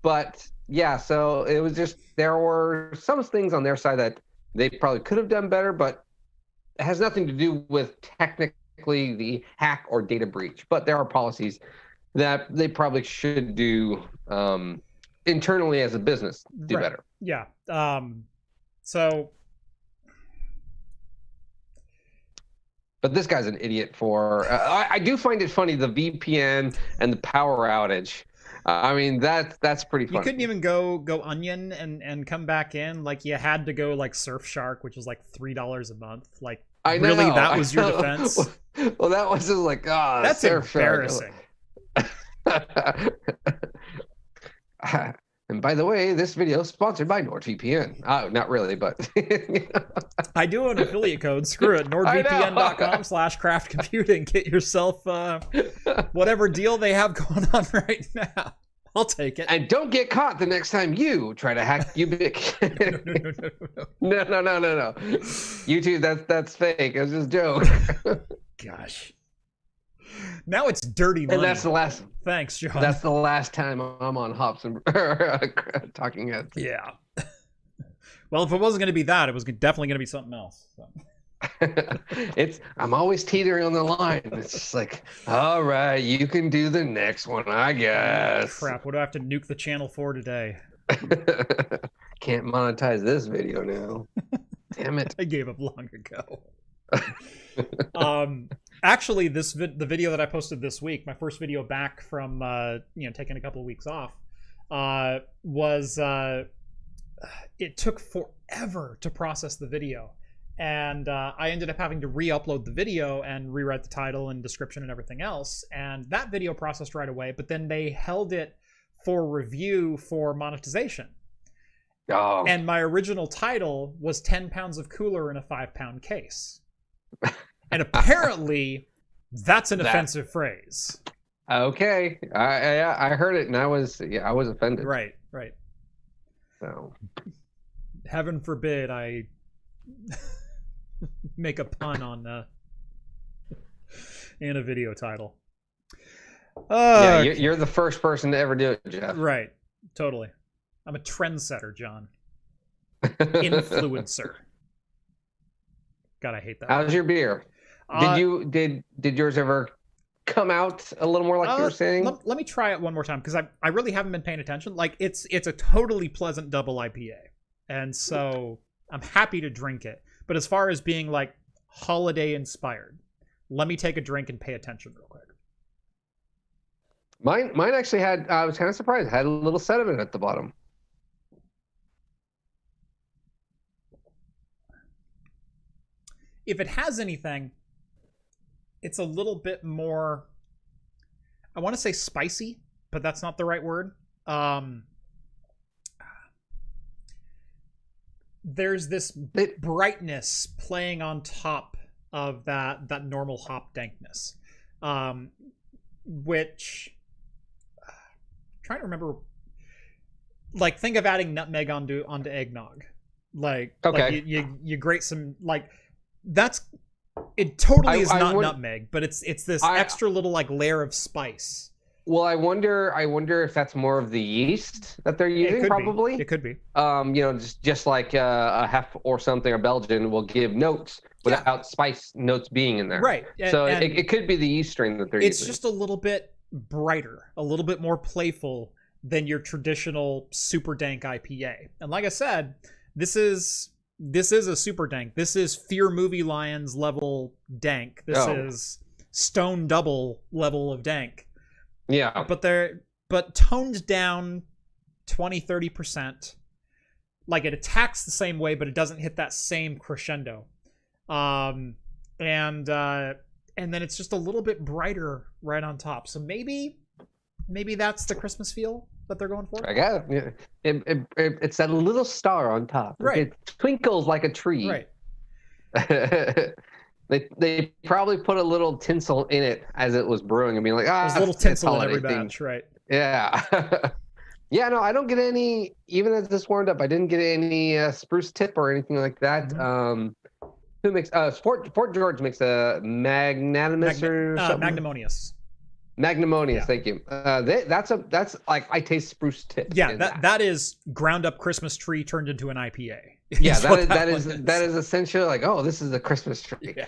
But yeah, so it was just, there were some things on their side that they probably could have done better, but it has nothing to do with technically the hack or data breach. But there are policies that they probably should do internally as a business, do better. Yeah. So. But this guy's an idiot for. I do find it funny, the VPN and the power outage. I mean, that's pretty funny. You couldn't even go Onion and come back in. Like, you had to go like Surfshark, which was like $3 a month. Like, I know, really, that was your defense? Well, that was just like, that's embarrassing. And by the way, this video is sponsored by NordVPN. Not really, but I do an affiliate code. Screw it. NordVPN.com/craftcomputing. Get yourself whatever deal they have going on right now. I'll take it. And don't get caught the next time you try to hack Ubiquiti. No. YouTube, that's fake. It was just a joke. Gosh. Now it's dirty money. And that's the last. Thanks, John. That's the last time I'm on Hops and Talking Heads. Yeah. Well, if it wasn't going to be that, it was definitely going to be something else. So. I'm always teetering on the line. It's just like, all right, you can do the next one, I guess. Crap, what do I have to nuke the channel for today? Can't monetize this video now. Damn it. I gave up long ago. Actually, the video that I posted this week, my first video back from taking a couple of weeks off, was it took forever to process the video, and I ended up having to re-upload the video and rewrite the title and description and everything else, and that video processed right away, but then they held it for review for monetization. Oh. And my original title was 10 pounds of cooler in a 5-pound case. And apparently, that's an offensive phrase. Okay, I heard it, and I was offended. Right. So, heaven forbid I make a pun on in a video title. Yeah, you're the first person to ever do it, Jeff. Right, totally. I'm a trendsetter, John. Influencer. God, I hate that. How's your beer? Did yours ever come out a little more like you were saying? Let me try it one more time, because I really haven't been paying attention. Like, it's a totally pleasant double IPA, and so I'm happy to drink it. But as far as being like holiday inspired, let me take a drink and pay attention real quick. Mine actually had. I was kind of surprised. It had a little sediment at the bottom. If it has anything, it's a little bit more, I want to say spicy, but that's not the right word. there's this brightness playing on top of that normal hop dankness, which I'm trying to remember. Like, think of adding nutmeg onto eggnog. Like, okay, like you grate some, like, that's it. Totally is not nutmeg, but it's this extra little like layer of spice. Well, I wonder if that's more of the yeast that they're using. Probably it could be. You know, just like a Hef or something, or Belgian will give notes without spice notes being in there. Right. So it could be the yeast strain that they're using. It's just a little bit brighter, a little bit more playful than your traditional super dank IPA. And like I said, this is a super dank. This is Fear Movie Lions level dank. This is Stone Double level of dank. Yeah. But toned down 20-30%. Like, it attacks the same way, but it doesn't hit that same crescendo. And then it's just a little bit brighter right on top. So maybe that's the Christmas feel that they're going for. I guess it's that little star on top. Right. It twinkles like a tree. Right. They probably put a little tinsel in it as it was brewing. I mean, like, there's a little tinsel in every batch, right? Yeah. Yeah, no, I don't get any, even as this warmed up, I didn't get any spruce tip or anything like that. Mm-hmm. Who makes, Fort George makes a magnanimous or something? Magnanimous. Magnanimous, yeah. Thank you. That's like, I taste spruce tip. Yeah, that is ground up Christmas tree turned into an IPA. Yeah, that is essentially like, oh, this is a Christmas tree. Yeah.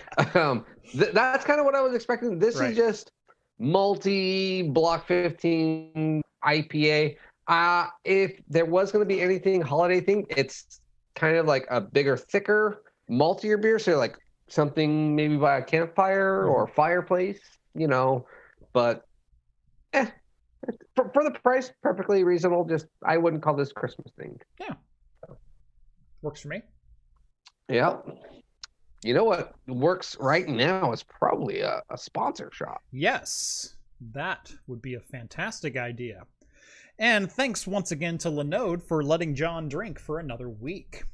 That's kind of what I was expecting. This is just multi block 15 IPA. If there was going to be anything holiday thing, it's kind of like a bigger, thicker, maltier beer. So like something maybe by a campfire or fireplace, you know. But for the price, perfectly reasonable. Just I wouldn't call this Christmas thing. Yeah, works for me. Yeah. You know what works right now is probably a sponsor shop. Yes, that would be a fantastic idea. And thanks once again to Linode for letting John drink for another week.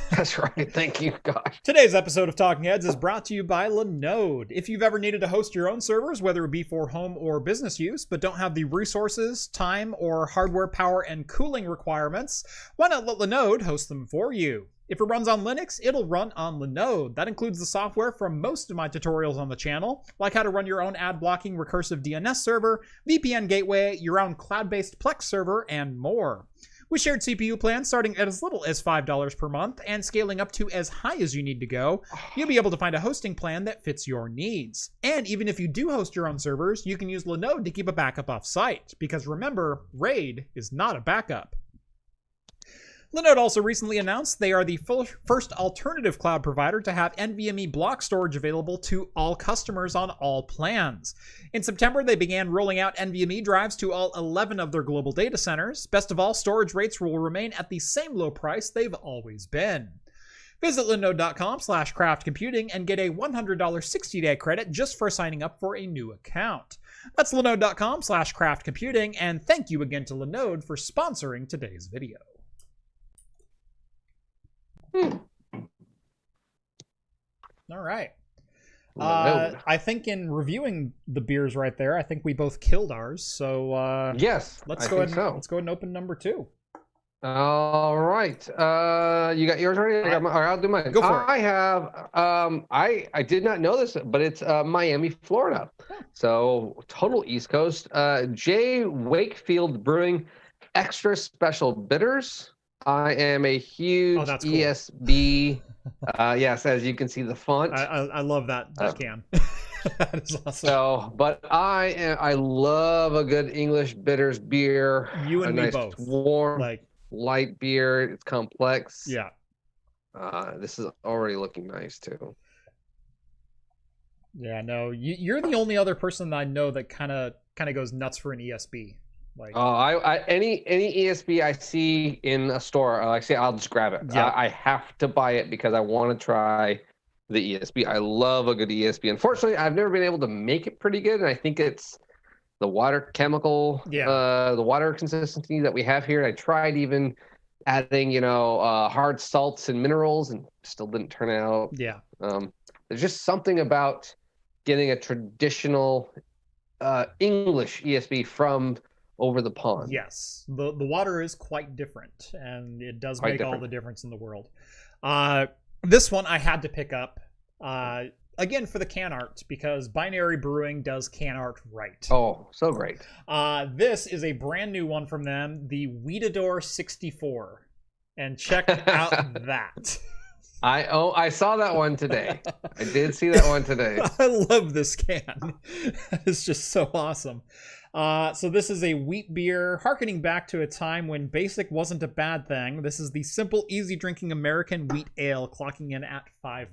That's right. Thank you, gosh. Today's episode of Talking Heads is brought to you by Linode. If you've ever needed to host your own servers, whether it be for home or business use, but don't have the resources, time, or hardware power and cooling requirements, why not let Linode host them for you? If it runs on Linux, it'll run on Linode. That includes the software from most of my tutorials on the channel, like how to run your own ad-blocking recursive DNS server, VPN gateway, your own cloud-based Plex server, and more. With shared CPU plans starting at as little as $5 per month and scaling up to as high as you need to go, you'll be able to find a hosting plan that fits your needs. And even if you do host your own servers, you can use Linode to keep a backup off-site, because remember, RAID is not a backup. Linode also recently announced they are the first alternative cloud provider to have NVMe block storage available to all customers on all plans. In September, they began rolling out NVMe drives to all 11 of their global data centers. Best of all, storage rates will remain at the same low price they've always been. Visit linode.com/craftcomputing and get a $100 60-day credit just for signing up for a new account. That's linode.com/craftcomputing, and thank you again to Linode for sponsoring today's video. All right. I think in reviewing the beers right there, I think we both killed ours. So yes, let's go ahead and open number 2. All right. You got yours already? I'll do mine. Go for it. I have. I did not know this, but it's Miami, Florida. So total East Coast. J. Wakefield Brewing Extra Special Bitters. I am a huge cool. ESB. Yes, as you can see the font. I love that can. That is awesome. So, but I love a good English bitters beer. You and me nice, both. Warm, light beer. It's complex. Yeah. This is already looking nice too. Yeah, no, you're the only other person that I know that kind of goes nuts for an ESB. Any ESB I see in a store, I'll just grab it. Yeah. I have to buy it because I want to try the ESB. I love a good ESB. Unfortunately, I've never been able to make it pretty good, and I think it's the water chemical, the water consistency that we have here. I tried even adding, hard salts and minerals, and still didn't turn out. Yeah. There's just something about getting a traditional English ESB from over the pond. Yes, the water is quite different, and it does make all the difference in the world. This one I had to pick up again for the can art, because Binary Brewing does can art right. Oh, so great. This is a brand new one from them, the Weedador 64, and check out that. I saw that one today. I did see that one today. I love this can. It's just so awesome. So this is a wheat beer, harkening back to a time when basic wasn't a bad thing. This is the simple, easy drinking American wheat ale, clocking in at 5%.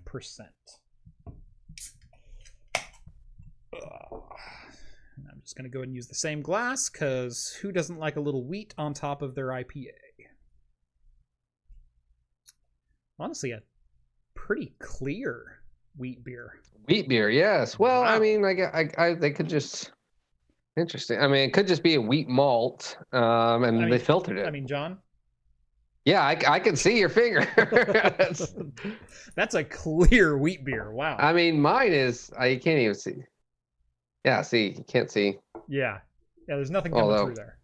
I'm just going to go ahead and use the same glass, because who doesn't like a little wheat on top of their IPA? Honestly, a pretty clear wheat beer. Wheat beer, yes. Well, wow. I mean, they could just... Interesting. I mean, it could just be a wheat malt, they filtered it. I mean, John? Yeah, I can see your finger. That's a clear wheat beer. Wow. I mean, mine is... you can't even see. Yeah, see, you can't see. Yeah, there's nothing coming through there.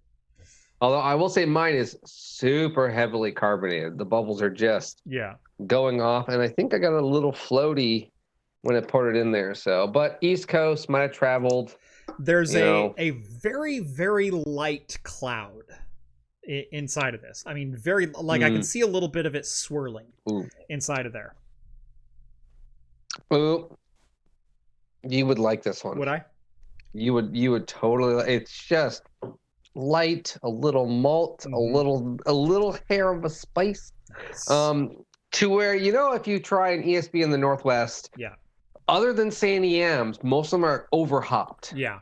Although I will say mine is super heavily carbonated. The bubbles are just going off, and I think I got a little floaty when I poured it in there. So, but East Coast might have traveled. There's a very, very light cloud inside of this. I mean, very I can see a little bit of it swirling inside of there. Ooh, you would like this one. Would I? You would totally. It's just light, a little malt, a little hair of a spice. Nice. To where if you try an ESB in the Northwest, other than Sandy Yams, most of them are over hopped. Yeah.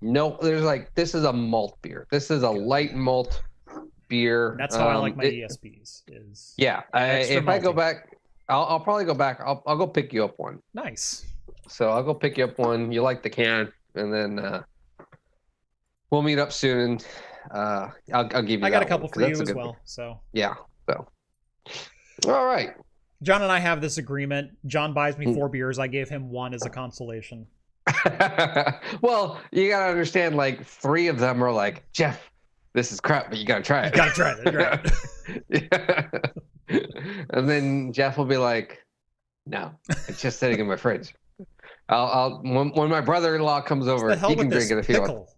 No, there's this is a malt beer. This is a light malt beer. That's how I like my ESBs. If I go back, I'll probably go back. I'll go pick you up one. Nice. So I'll go pick you up one. You like the can, and then we'll meet up soon. I'll give you. I got a couple for you as well. So yeah. So all right. John and I have this agreement. John buys me 4 beers. I gave him 1 as a consolation. Well, you gotta understand. 3 of them are Jeff, this is crap, but you gotta try it. You gotta try it. Right. Yeah. And then Jeff will be like, "No, it's just sitting in my fridge. I'll when my brother-in-law comes over, he can drink it if he wants."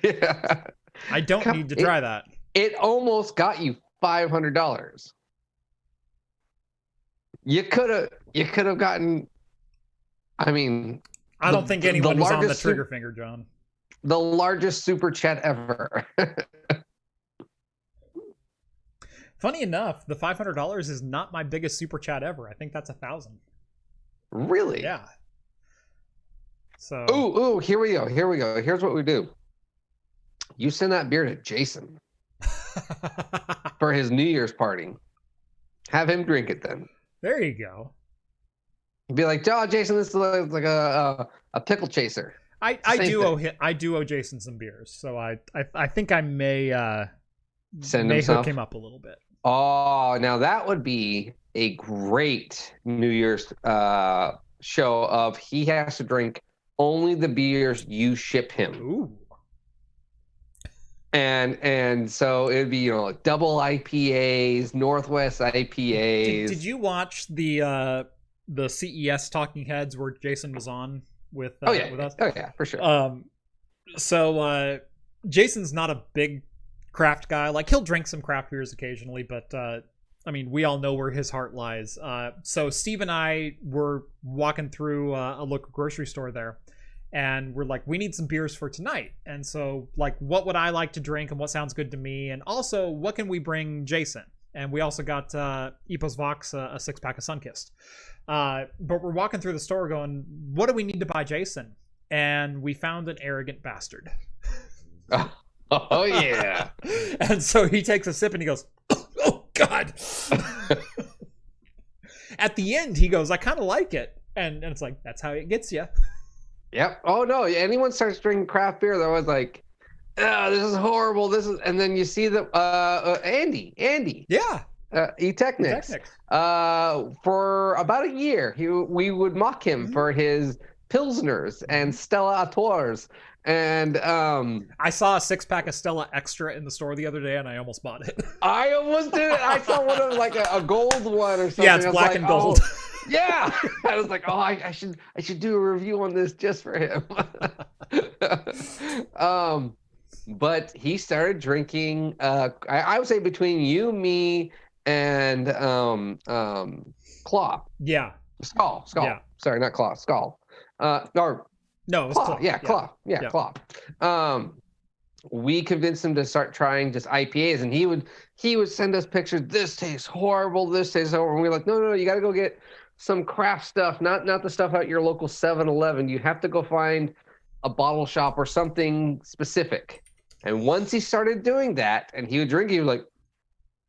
Yeah. I don't need to try that. It almost got you $500. You could have gotten. I mean, I don't think anyone was on the trigger finger, John. The largest super chat ever. Funny enough, the $500 is not my biggest super chat ever. I think that's 1,000. Really? Yeah. So. Ooh, here we go. Here's what we do. You send that beer to Jason for his New Year's party. Have him drink it then. There you go. Be like, "Oh, Jason, this is like a pickle chaser." I do owe Jason some beers, so I think I may hook him up a little bit. Oh, now that would be a great New Year's show. Of he has to drink only the beers you ship him. Ooh. And so it'd be double IPAs, Northwest IPAs. Did you watch the CES Talking Heads where Jason was on with us? Oh yeah, for sure. So Jason's not a big craft guy. He'll drink some craft beers occasionally, but I mean, we all know where his heart lies. So Steve and I were walking through a local grocery store there, and we're like, we need some beers for tonight. And so what would I like to drink and what sounds good to me? And also, what can we bring Jason? And we also got Epos Vox, a 6-pack of Sunkist. But we're walking through the store going, what do we need to buy Jason? And we found an arrogant bastard. Oh yeah. And so he takes a sip and he goes, oh God. At the end, he goes, I kind of like it. And it's that's how it gets you. Yep. Oh no, anyone starts drinking craft beer, they're always like, oh, this is horrible. This is, and then you see the Andy. Yeah. E-Technics. For about a year, we would mock him for his Pilsners and Stella Artois. And I saw a 6-pack of Stella Extra in the store the other day, and I almost bought it. I almost did it. I saw one of like a gold one or something. Yeah, it's black and gold. Oh, yeah, I was like, oh, I should do a review on this just for him. But he started drinking. I would say between you, me, and Claw. Yeah. Skull. Yeah. Sorry, not Claw. Skull. No, it was Claw. Yeah, Claw. Yeah, Claw. We convinced him to start trying just IPAs, and he would send us pictures. This tastes horrible. This tastes horrible. And we were like, no, you got to go get some craft stuff, not the stuff at your local 7-Eleven. You have to go find a bottle shop or something specific. And once he started doing that, and he would drink, he was like,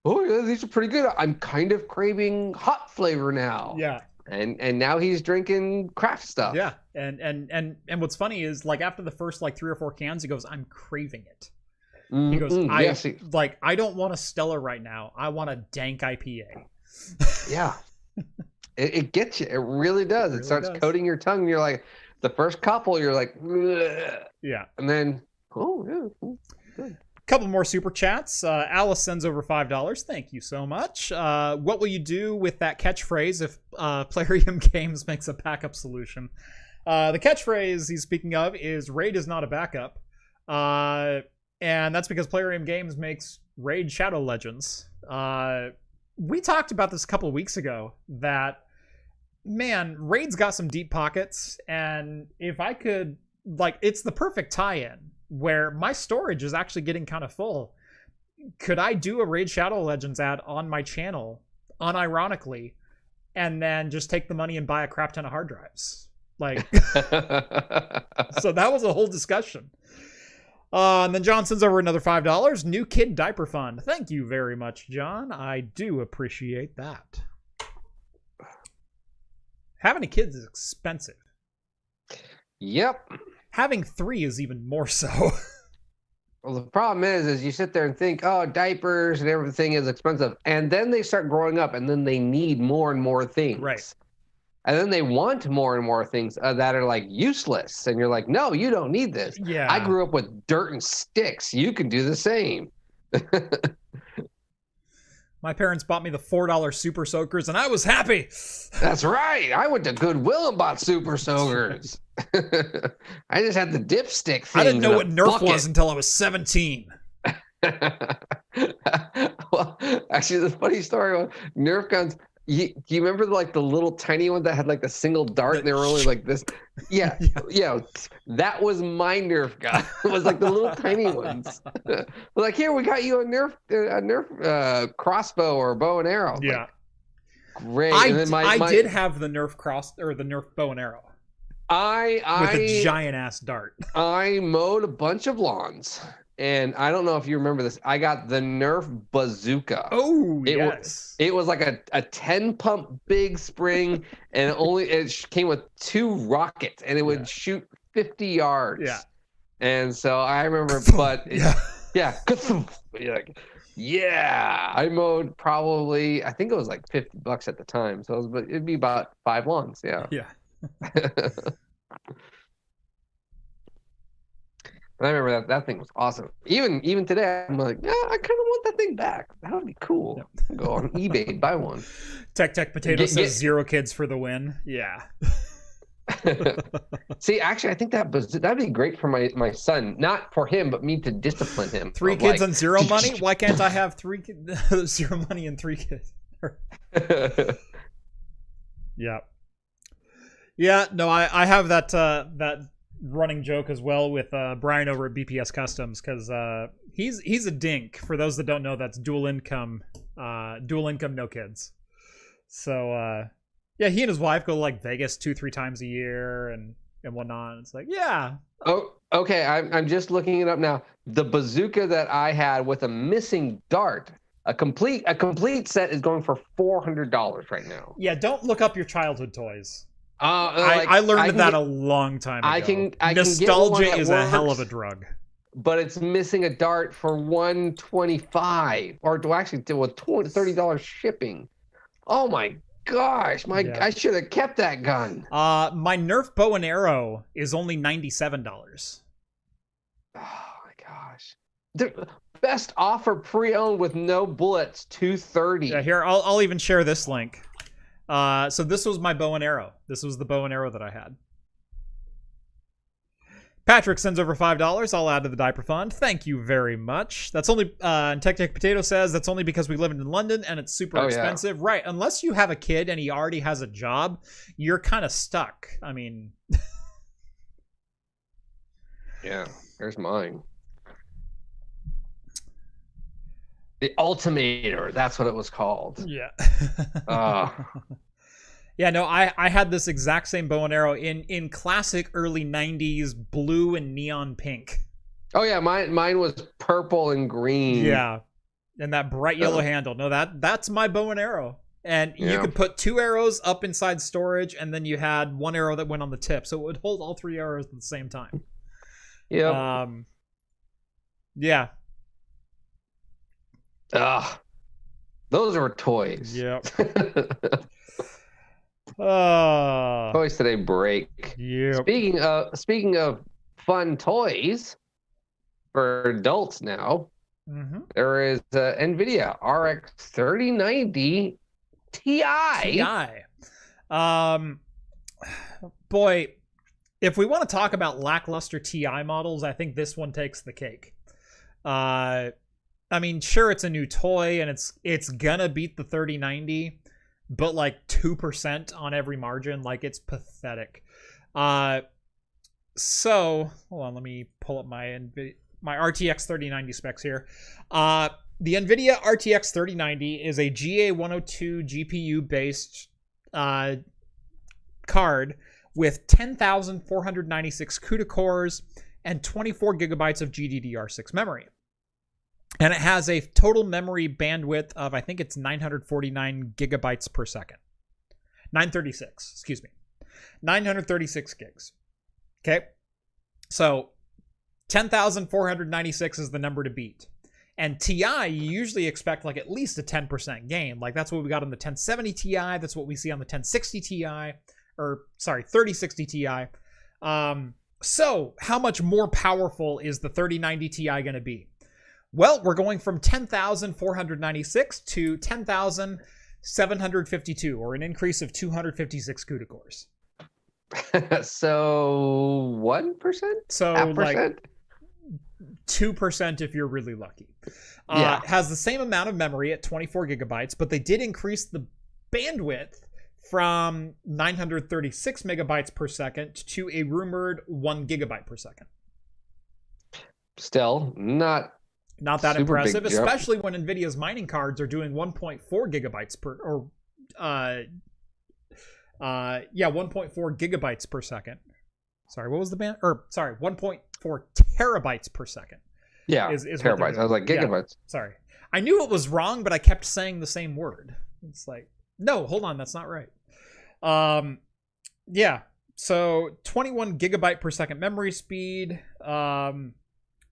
oh yeah, these are pretty good. I'm kind of craving hot flavor now. Yeah. And now he's drinking craft stuff. Yeah. And what's funny is, like, after the first like 3 or 4 cans, he goes, I'm craving it. He goes, I don't want a Stella right now. I want a dank IPA. Yeah. It gets you. It really does. It starts coating your tongue. And you're like, the first couple, you're like, bleh. Yeah. And then, oh yeah, good. Couple more super chats. Alice sends over $5. Thank you so much. What will you do with that catchphrase if Plarium Games makes a backup solution? The catchphrase he's speaking of is "Raid is not a backup," and that's because Plarium Games makes Raid Shadow Legends. We talked about this a couple of weeks ago. That, man, Raid's got some deep pockets, and if I could, like, it's the perfect tie-in where my storage is actually getting kind of full. Could I do a Raid Shadow Legends ad on my channel, unironically, and then just take the money and buy a crap ton of hard drives? Like, so that was a whole discussion. And then John sends over another $5. New Kid Diaper Fund. Thank you very much, John. I do appreciate that. Having a kid is expensive. Yep. Having 3 is even more so. Well, the problem is you sit there and think, oh, diapers and everything is expensive. And then they start growing up, and then they need more and more things. Right. And then they want more and more things that are like useless. And you're like, no, you don't need this. Yeah. I grew up with dirt and sticks. You can do the same. My parents bought me the $4 Super Soakers, and I was happy. That's right. I went to Goodwill and bought Super Soakers. I just had the dipstick thing. I didn't know what Nerf was until I was 17. Well, actually, the funny story was Nerf guns. Do you remember like the little tiny one that had like the single dart and they were only like this? Yeah. That was my Nerf gun. It was like the little tiny ones. Like, here, we got you a Nerf crossbow or bow and arrow. Yeah. Like, great. I did have the Nerf the Nerf bow and arrow. With a giant ass dart. I mowed a bunch of lawns. And I don't know if you remember this. I got the Nerf bazooka. Oh, yes. It was like a 10 pump big spring, and it came with 2 rockets, and it would shoot 50 yards. Yeah. And so I remember, but I mowed probably, I think it was like $50 at the time. So it'd be about 5 lawns. Yeah. Yeah. And I remember that thing was awesome. Even today, I'm like, yeah, I kind of want that thing back. That would be cool. Yep. Go on eBay and buy one. Tech Potato says 0 kids for the win. Yeah. See, actually, I think that'd be great for my son. Not for him, but me to discipline him. 3 kids and 0 money? Why can't I have 0 money and 3 kids? Yeah. Yeah, no, I have that running joke as well with Brian over at BPS Customs, because he's a dink. For those that don't know, that's dual income, no kids. So yeah, he and his wife go to like Vegas 2-3 times a year and whatnot. It's like, yeah. Oh, okay. I'm just looking it up now. The bazooka that I had with a missing dart, a complete set, is going for $400 right now. Yeah, don't look up your childhood toys. I learned that a long time ago. Nostalgia is a hell of a drug. but it's missing a dart for $125, or do I actually do with $30 shipping? Oh my gosh, I should have kept that gun. My Nerf bow and arrow is only $97. Oh my gosh. The best offer pre-owned with no bullets, $230. Yeah, here I'll even share this link. So this was my bow and arrow. This was the bow and arrow that I had. Patrick sends over $5. I'll add to the diaper fund. Thank you very much. That's only, and Tech Potato says, that's only because we live in London and it's super expensive. Yeah. Right. Unless you have a kid and he already has a job, you're kind of stuck. I mean. Yeah, there's mine. The Ultimator. That's what it was called. Yeah. Yeah, no, I had this exact same bow and arrow in classic early 90s blue and neon pink. Oh, yeah, mine was purple and green. Yeah, and that bright yellow handle. No, that's my bow and arrow. And you could put 2 arrows up inside storage, and then you had 1 arrow that went on the tip. So it would hold all 3 arrows at the same time. Yeah. Yeah. Those are toys. Yep. Toys today break. Yeah. Speaking of fun toys for adults now, there is NVIDIA RX 3090 Ti. Boy, if we want to talk about lackluster Ti models, I think this one takes the cake. I mean, sure, it's a new toy and it's gonna beat the 3090. But like 2% on every margin, like it's pathetic. So hold on, let me pull up my RTX 3090 specs here. The NVIDIA RTX 3090 is a GA102 GPU based card with 10,496 CUDA cores and 24 gigabytes of GDDR6 memory. And it has a total memory bandwidth of, I think it's 949 gigabytes per second. 936, excuse me. 936 gigs. Okay. So 10,496 is the number to beat. And Ti, you usually expect like at least a 10% gain. Like that's what we got on the 1070 Ti. That's what we see on the 1060 Ti. Or, sorry, 3060 Ti. So how much more powerful is the 3090 Ti going to be? Well, we're going from 10,496 to 10,752, or an increase of 256 CUDA cores. So 1%? So like 2% if you're really lucky. It has the same amount of memory at 24 gigabytes, but they did increase the bandwidth from 936 megabytes per second to a rumored 1 gigabyte per second. Still not that impressive, especially when NVIDIA's mining cards are doing 1.4 gigabytes per, or 1.4 gigabytes per second. Sorry, what was the band? Or sorry, 1.4 terabytes per second. Yeah, is terabytes. I was like gigabytes. Yeah, sorry, I knew it was wrong, but I kept saying the same word. It's like, no, hold on, that's not right. Yeah, so 21 gigabyte per second memory speed.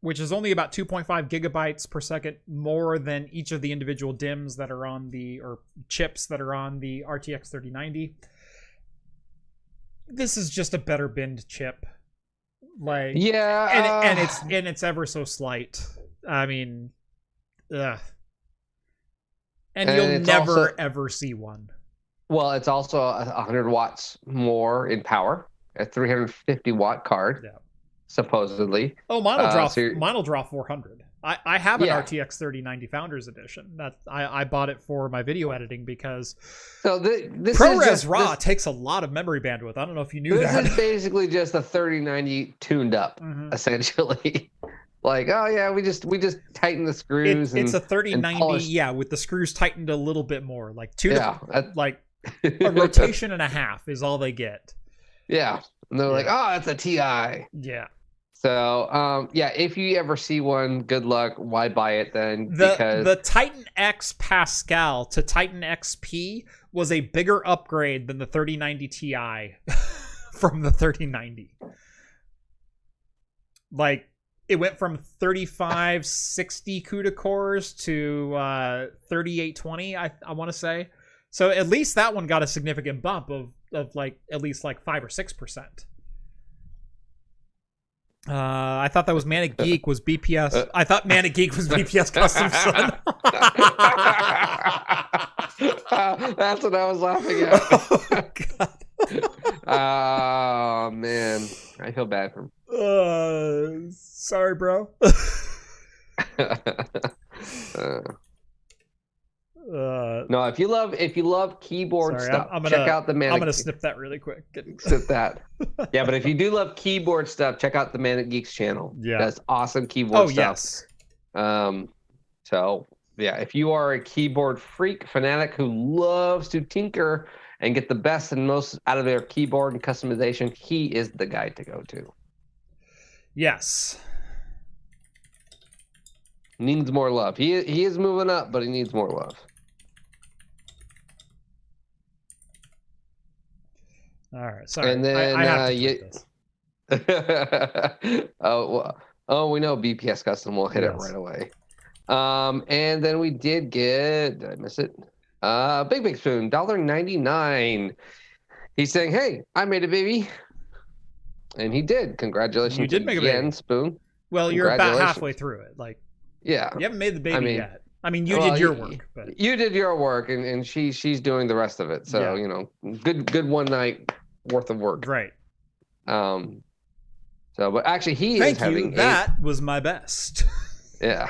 Which is only about 2.5 gigabytes per second more than each of the individual DIMMs that are on or chips that are on the RTX 3090. This is just a better binned chip. Like, and it's ever so slight. I mean, ugh. And you'll never ever see one. Well, it's also 100 watts more in power, a 350 watt card. Yeah. Supposedly. Oh, mine will draw 400. I have an RTX 3090 Founders Edition. That I bought it for my video editing because this ProRes RAW takes a lot of memory bandwidth. I don't know if you knew that. This is basically just a 3090 tuned up, essentially. Like, oh yeah, we just tighten the screws. It's a 3090, with the screws tightened a little bit more, like like a rotation and a half is all they get. Yeah, and they're like, oh, that's a Ti. Yeah. So, if you ever see one, good luck. Why buy it then? Because the Titan X Pascal to Titan XP was a bigger upgrade than the 3090 Ti from the 3090. Like, it went from 3560 CUDA cores to 3820, I want to say. So at least that one got a significant bump of like at least like 5 or 6%. I thought that was Manic Geek was BPS. I thought Manic Geek was BPS Custom Son. That's what I was laughing at. Oh, God. Oh, man. I feel bad for him. Sorry, bro. No, if you love keyboard stuff, check out the Manic. I'm gonna snip that really quick. Snip that. Yeah, but if you do love keyboard stuff, check out the Manic Geeks channel. Yeah, that's awesome keyboard stuff. Yes. So yeah, if you are a keyboard freak fanatic who loves to tinker and get the best and most out of their keyboard and customization, he is the guy to go to. Yes. Needs more love. He is moving up, but he needs more love. All right, sorry. And then I have to this. Oh, we know BPS Custom will hit it right away. And then we did did I miss it? Big Spoon, $1.99. He's saying, "Hey, I made a baby," and he did. Congratulations! You did make a baby, Spoon. Well, you're about halfway through it. Like, yeah, you haven't made the baby yet. I mean, you did your work, but you did your work, and she's doing the rest of it. So you know, good one night worth of work. Right. So, but actually, That was my best. Yeah.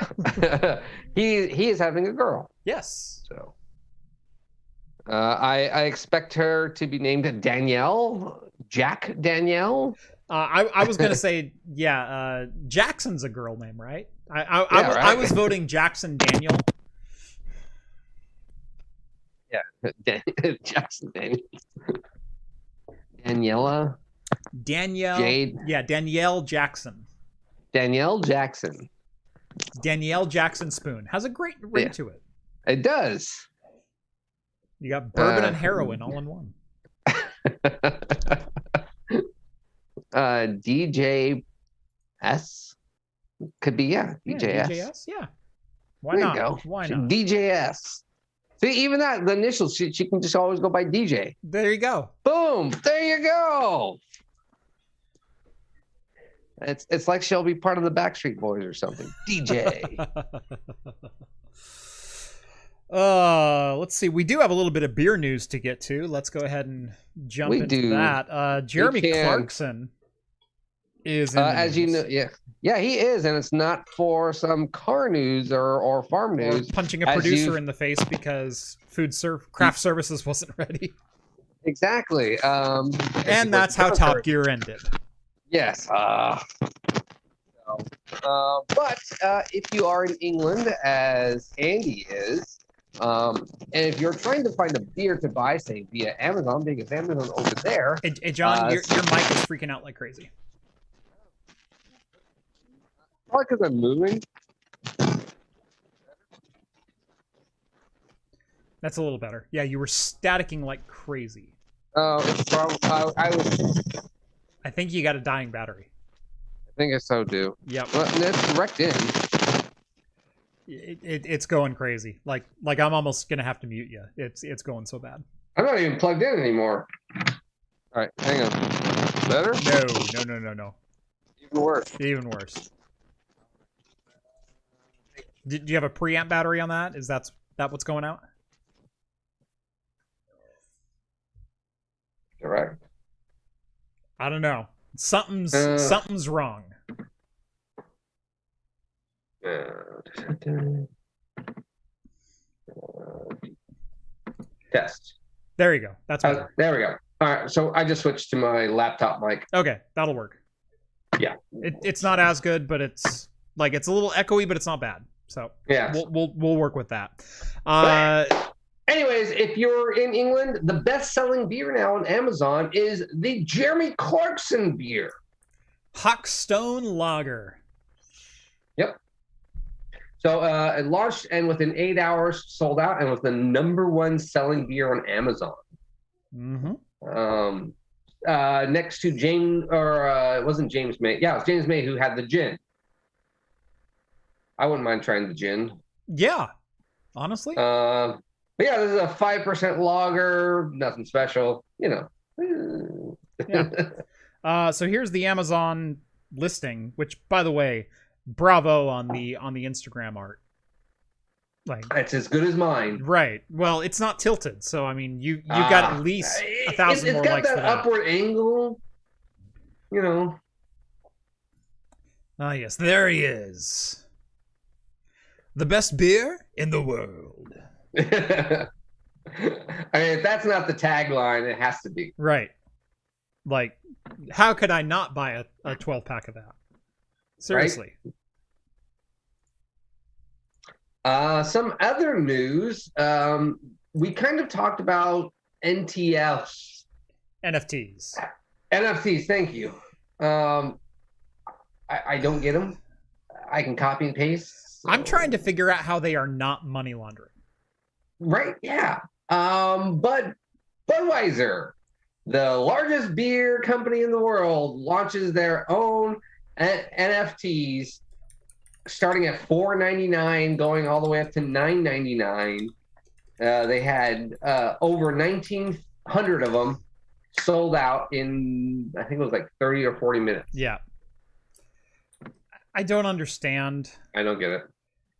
he is having a girl. Yes. So I expect her to be named Danielle. Jack Danielle. I was gonna say Jackson's a girl name, right? I was voting Jackson Daniel. Yeah, Jackson Daniel. Daniela. Danielle. Jade. Yeah, Danielle Jackson. Danielle Jackson. Danielle Jackson Spoon has a great ring to it. It does. You got bourbon and heroin all in one. DJ S could be DJS. DJS, yeah. Why not? Go. Why not? DJS. See, even that the initials, she can just always go by DJ. There you go. Boom. There you go. It's like she'll be part of the Backstreet Boys or something. DJ. Let's see. We do have a little bit of beer news to get to. Let's go ahead and jump into that. Jeremy Clarkson is in as you know, yeah, he is, and it's not for some car news or farm news. Or punching a producer in the face because craft services wasn't ready. Exactly. And that's how Top Gear ended. Yes. But if you are in England, as Andy is, and if you're trying to find a beer to buy, say via Amazon, because Amazon over there. Hey John, your mic is freaking out like crazy. Probably because I'm moving. That's a little better. Yeah, you were staticking like crazy. Oh, I think you got a dying battery. I think I so do. Yep. Well, that's direct in. It's going crazy. Like I'm almost gonna have to mute you. It's going so bad. I'm not even plugged in anymore. All right, hang on. Better? No. Even worse. Even worse. Do you have a preamp battery on that? Is that what's going out? Correct. I don't know. Something's wrong. Test. There you go. That's better. There we go. All right. So I just switched to my laptop mic. Okay, that'll work. Yeah. It's not as good, but it's a little echoey, but it's not bad. So yeah, we'll work with that. Anyways, if you're in England, the best-selling beer now on Amazon is the Jeremy Clarkson beer. Hawkstone Lager. Yep. So it launched and within 8 hours sold out and was the #1 selling beer on Amazon. Mm-hmm. Next to James, or it wasn't James May. Yeah, it was James May who had the gin. I wouldn't mind trying the gin. Yeah, honestly. But yeah, this is a 5% lager, nothing special, you know. Yeah. So here's the Amazon listing, which, by the way, bravo on the Instagram art. Like, it's as good as mine. Right. Well, it's not tilted, so I mean, you got at least 1,000 more likes for that. It's got that upward angle, you know. Ah, yes, there he is. The best beer in the world. I mean, if that's not the tagline, it has to be. Right. Like, how could I not buy a 12-pack of that? Seriously. Right? Some other news. We kind of talked about NFTs. NFTs, thank you. I don't get them. I can copy and paste. So. I'm trying to figure out how they are not money laundering. Right, yeah. But Budweiser, the largest beer company in the world, launches their own NFTs starting at $4.99, going all the way up to $9.99. They had over 1,900 of them sold out in, I think it was like 30 or 40 minutes. Yeah. I don't understand. I don't get it.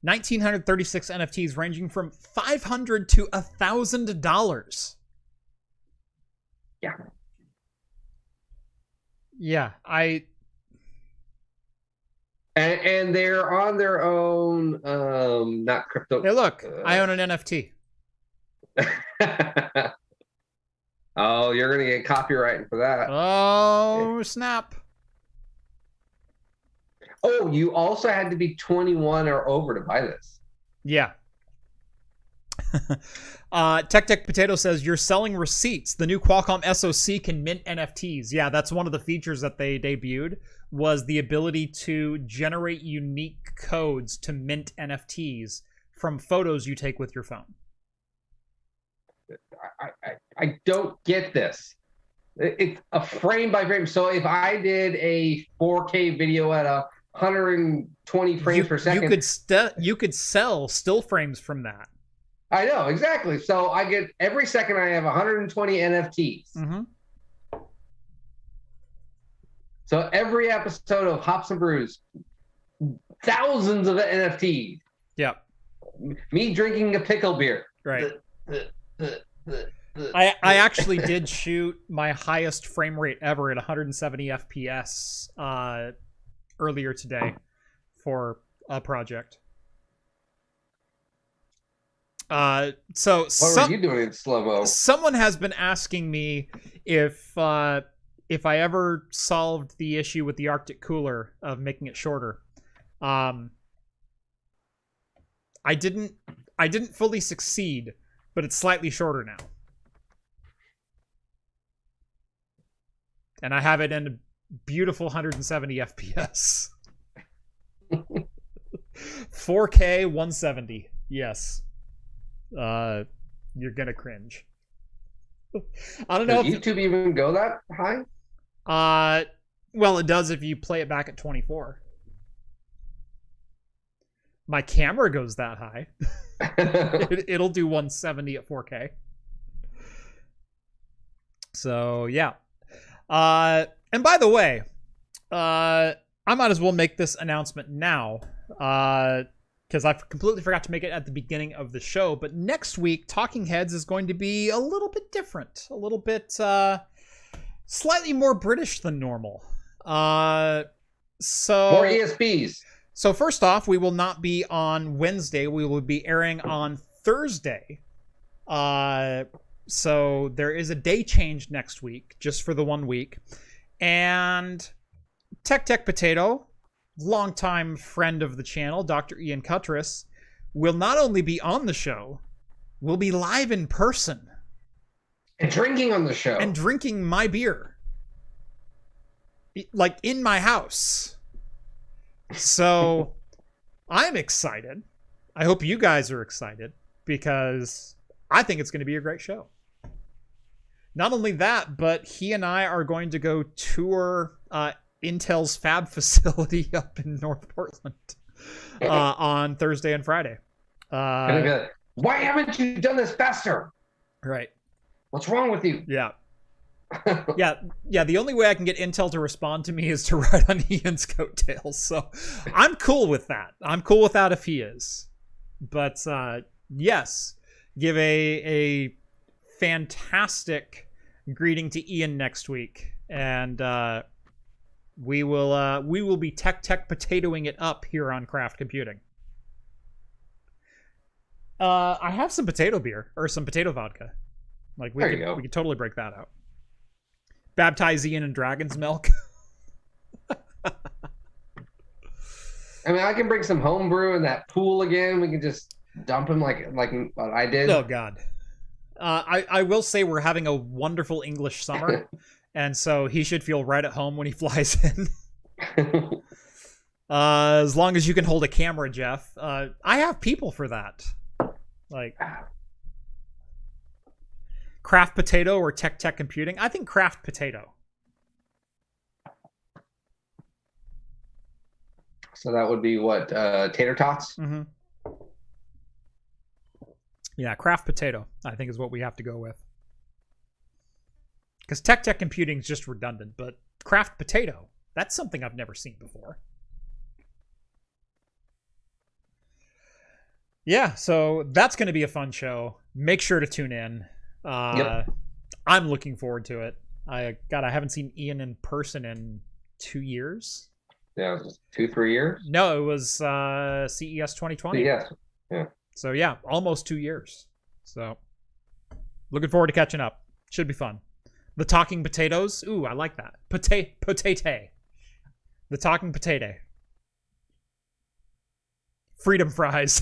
1,936 NFTs ranging from $500 to $1,000. Yeah. Yeah, And they're on their own, not crypto. Hey, look, I own an NFT. Oh, you're going to get copyright for that. Oh, yeah. Snap. Oh, you also had to be 21 or over to buy this. Yeah. Tech Potato says, you're selling receipts. The new Qualcomm SoC can mint NFTs. Yeah, that's one of the features that they debuted, was the ability to generate unique codes to mint NFTs from photos you take with your phone. I don't get this. It's a frame by frame. So if I did a 4K video at 120 frames per second, you could sell still frames from that. I know, exactly. So I get every second I have 120 NFTs. Mm-hmm. So every episode of Hops and Brews, thousands of NFTs. Yeah. Me drinking a pickle beer. Right. I actually did shoot my highest frame rate ever at 170 FPS earlier today for a project. So what were you doing in slow-mo? Someone has been asking me if I ever solved the issue with the Arctic cooler of making it shorter. I didn't fully succeed, but it's slightly shorter now. And I have it in a beautiful 170 FPS. 4K 170. Yes. You're gonna cringe. I don't know. Does YouTube even go that high? Well, it does if you play it back at 24. My camera goes that high. It'll do 170 at 4K. So yeah. And by the way, I might as well make this announcement now, because I completely forgot to make it at the beginning of the show. But next week, Talking Heads is going to be a little bit different, a little bit slightly more British than normal. So more ESPs. So first off, we will not be on Wednesday. We will be airing on Thursday. So there is a day change next week, just for the 1 week. And Tech Potato, longtime friend of the channel, Dr. Ian Cutress, will not only be on the show, will be live in person. And drinking on the show. And drinking my beer. Like, in my house. So, I'm excited. I hope you guys are excited, because I think it's going to be a great show. Not only that, but he and I are going to go tour Intel's fab facility up in North Portland. on Thursday and Friday. Why haven't you done this faster? Right. What's wrong with you? Yeah. Yeah. The only way I can get Intel to respond to me is to ride on Ian's coattails. So I'm cool with that. I'm cool with that if he is. But yes, give a fantastic greeting to Ian next week, and we will be tech potatoing it up here on Craft Computing. I have some potato beer or some potato vodka. Like we could totally break that out. Baptize Ian in dragon's milk. I mean, I can bring some homebrew in that pool again. We can just dump him like what I did. Oh God. I will say we're having a wonderful English summer, and so he should feel right at home when he flies in. As long as you can hold a camera, Jeff. I have people for that. Like Craft Potato or Tech Computing. I think Craft Potato. So that would be what, tater tots? Mm-hmm. Yeah, Craft Potato, I think, is what we have to go with. Because Tech Computing is just redundant, but Craft Potato, that's something I've never seen before. Yeah, so that's going to be a fun show. Make sure to tune in. Yep. I'm looking forward to it. I haven't seen Ian in person in 2 years. Yeah, it was 2-3 years? No, it was CES 2020. Yes. Yeah. So yeah, almost 2 years. So looking forward to catching up. Should be fun. The talking potatoes. Ooh, I like that. Potate. The talking potato. Freedom fries.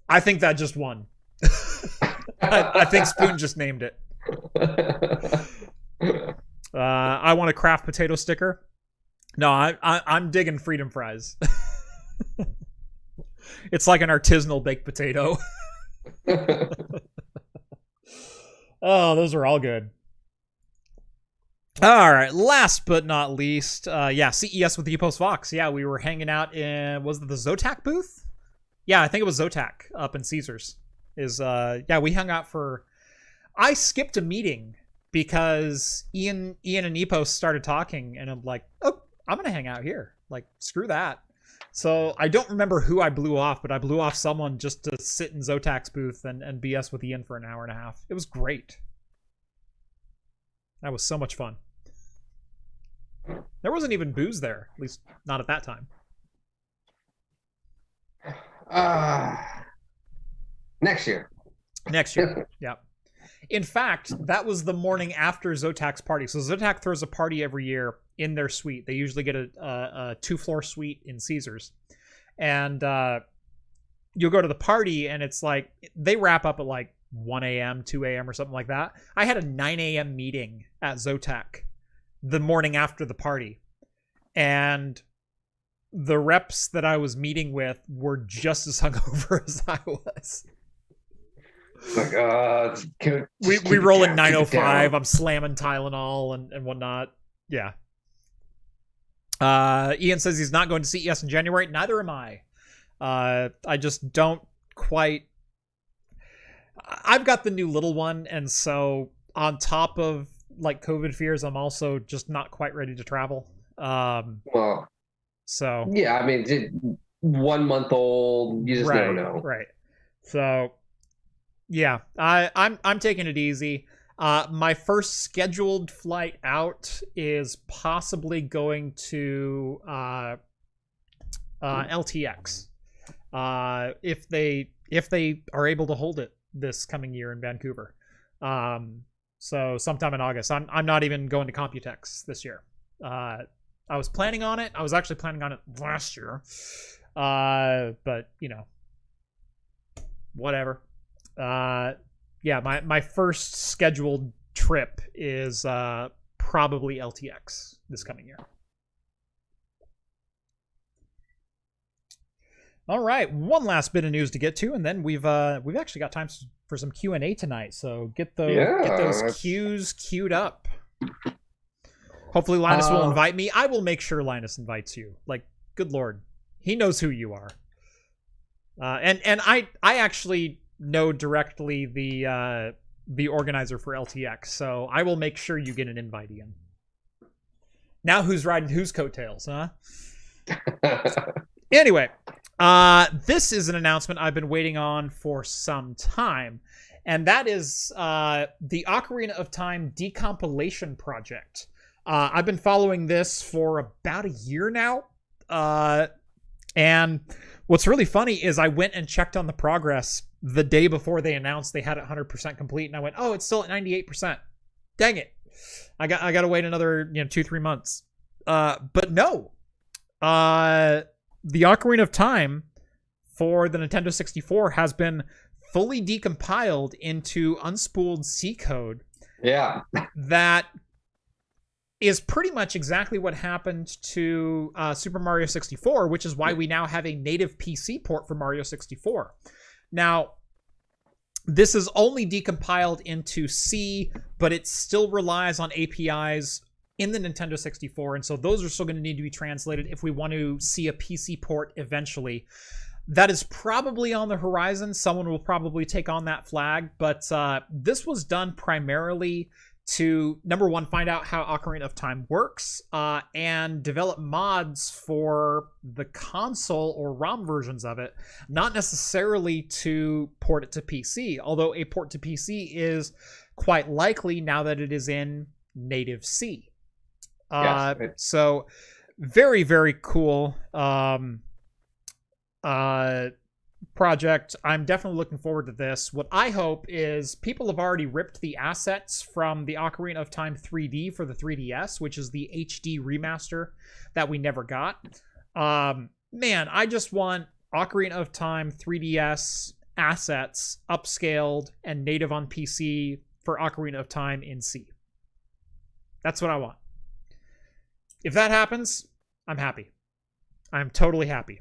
I think that just won. I think Spoon just named it. I want a Craft Potato sticker. No, I'm digging freedom fries. It's like an artisanal baked potato. Oh, those are all good. All right, last but not least, CES with Epos Vox. Yeah, we were hanging out in, was it the Zotac booth? Yeah, I think it was Zotac up in Caesars. We hung out for, I skipped a meeting because Ian and Epos started talking, and I'm like, oh, I'm going to hang out here. Like, screw that. So I don't remember who I blew off, but I blew off someone just to sit in Zotac's booth and BS with Ian for an hour and a half. It was great. That was so much fun. There wasn't even booze there, at least not at that time. Next year. Yeah. In fact, that was the morning after Zotac's party. So Zotac throws a party every year in their suite. They usually get a 2-floor suite in Caesars. And you'll go to the party, and it's like, they wrap up at like 1 a.m., 2 a.m. or something like that. I had a 9 a.m. meeting at Zotac the morning after the party. And the reps that I was meeting with were just as hungover as I was. Like, we roll in 905. I'm slamming Tylenol and whatnot. Yeah. Ian says he's not going to CES in January. Neither am I. I just don't quite. I've got the new little one, and so on top of like COVID fears, I'm also just not quite ready to travel. So yeah, I mean, 1 month old, you just never know. Right. So yeah, I'm taking it easy. My first scheduled flight out is possibly going to LTX. If they are able to hold it this coming year in Vancouver. So sometime in August. I'm not even going to Computex this year. I was planning on it. I was actually planning on it last year. But you know, whatever. My first scheduled trip is probably LTX this coming year. All right, one last bit of news to get to, and then we've actually got time for some Q&A tonight. So get those cues queued up. Hopefully Linus will invite me. I will make sure Linus invites you. Like, good Lord. He knows who you are. And I actually know directly the organizer for RTX, so I will make sure you get an invite, Ian. Now who's riding whose coattails, huh? Anyway, this is an announcement I've been waiting on for some time, and that is the Ocarina of Time decompilation project. I've been following this for about a year now, and what's really funny is I went and checked on the progress the day before they announced they had it 100% complete, and I went, oh, it's still at 98%. Dang it. I got to wait another 2-3 months. But no. The Ocarina of Time for the Nintendo 64 has been fully decompiled into unspooled C code. Yeah. That is pretty much exactly what happened to Super Mario 64, which is why we now have a native PC port for Mario 64. Now, this is only decompiled into C, but it still relies on APIs in the Nintendo 64, and so those are still going to need to be translated if we want to see a PC port eventually. That is probably on the horizon. Someone will probably take on that flag, but this was done primarily to, number one, find out how Ocarina of Time works, and develop mods for the console or ROM versions of it, not necessarily to port it to PC, although a port to PC is quite likely now that it is in native C. Yes. So very, very cool project. I'm definitely looking forward to this. What I hope is people have already ripped the assets from the Ocarina of Time 3D for the 3DS, which is the HD remaster that we never got. Man, I just want Ocarina of Time 3DS assets upscaled and native on PC for Ocarina of Time in C. That's what I want. If that happens, I'm happy. I'm totally happy.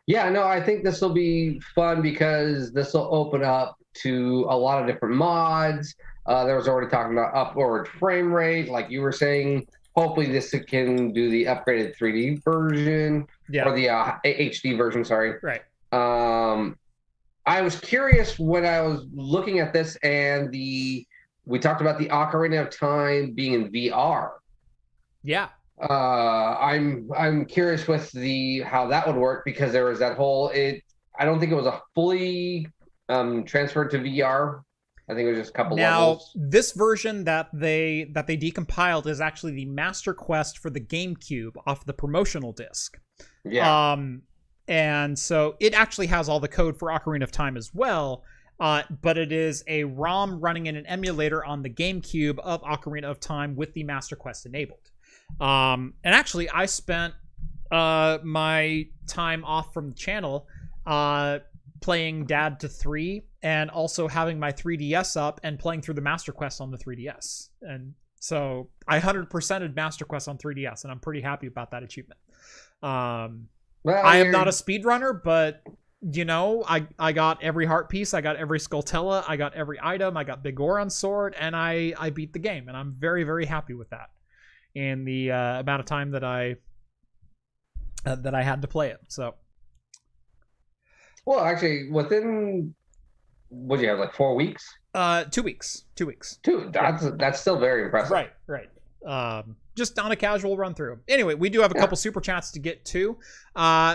Yeah, no, I think this will be fun because this will open up to a lot of different mods. There was already talking about upward frame rate, like you were saying. Hopefully this can do the upgraded 3D version, or the HD version, sorry. Right. I was curious when I was looking at this, and we talked about the Ocarina of Time being in VR. Yeah. I'm curious with how that would work, because there was that whole I don't think it was a fully transferred to VR. I think it was just a couple levels. Now, this version that they decompiled is actually the Master Quest for the GameCube off the promotional disc. Yeah. And so it actually has all the code for Ocarina of Time as well. But it is a ROM running in an emulator on the GameCube of Ocarina of Time with the Master Quest enabled. And actually, I spent my time off from the channel playing Dad to 3, and also having my 3DS up and playing through the Master Quest on the 3DS. And so I 100%ed Master Quest on 3DS, and I'm pretty happy about that achievement. I am not a speedrunner, but I got every heart piece, I got every Skulltella, I got every item, I got Big Goron sword, and I beat the game, and I'm very, very happy with that. In the amount of time that I had to play it. So, well, actually, within, what do you have, like 4 weeks? 2 weeks. 2 weeks. That's still very impressive. Right. Just on a casual run through. Anyway, we do have a couple super chats to get to.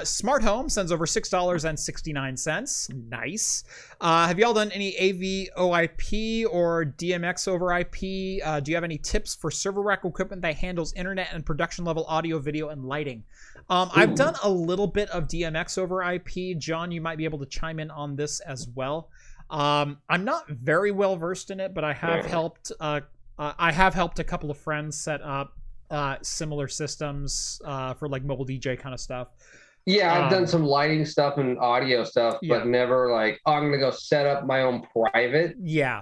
Smart Home sends over $6.69. Nice. Have y'all done any AVOIP or DMX over IP? Do you have any tips for server rack equipment that handles internet and production level audio, video, and lighting? I've done a little bit of DMX over IP. John, you might be able to chime in on this as well. I'm not very well versed in it, but I have helped. I have helped a couple of friends set up similar systems for like mobile DJ kind of stuff. Yeah, I've done some lighting stuff and audio stuff, but never like, I'm going to go set up my own private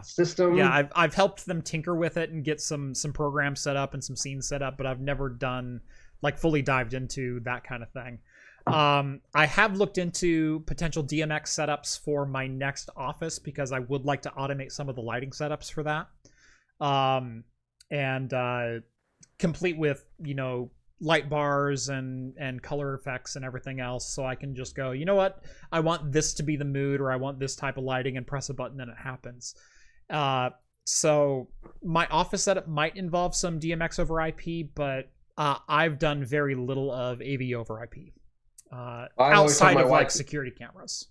system. Yeah, I've helped them tinker with it and get some programs set up and some scenes set up, but I've never done like fully dived into that kind of thing. I have looked into potential DMX setups for my next office because I would like to automate some of the lighting setups for that. complete with, you know, light bars and color effects and everything else, so I can just go, you know what, I want this to be the mood, or I want this type of lighting, and press a button and it happens. So my office setup might involve some DMX over IP, but I've done very little of AV over IP outside of like security cameras.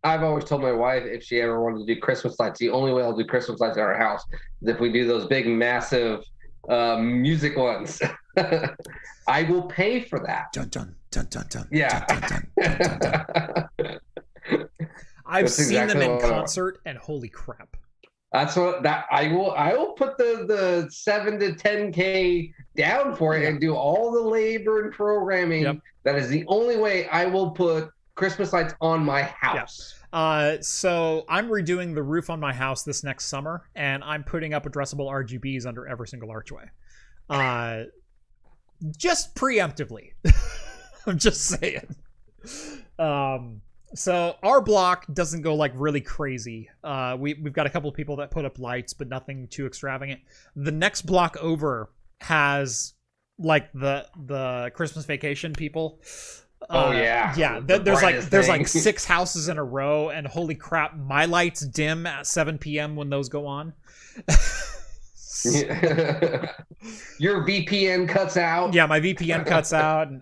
I've always told my wife, if she ever wanted to do Christmas lights, the only way I'll do Christmas lights at our house is if we do those big, massive music ones. I will pay for that. Dun, dun, dun, dun, dun, yeah. Dun, dun, dun, dun, dun, dun. I've seen them in concert, and holy crap. That's what that I will put the 7 to 10K down for it and do all the labor and programming. Yep. That is the only way I will put Christmas lights on my house. Yeah. So I'm redoing the roof on my house this next summer, and I'm putting up addressable RGBs under every single archway. Just preemptively. I'm just saying. So our block doesn't go like really crazy. We've got a couple of people that put up lights, but nothing too extravagant. The next block over has like the Christmas vacation people. Yeah. There's like 6 houses in a row, and holy crap, my lights dim at 7 p.m. when those go on. Your VPN cuts out. Yeah, my VPN cuts out, and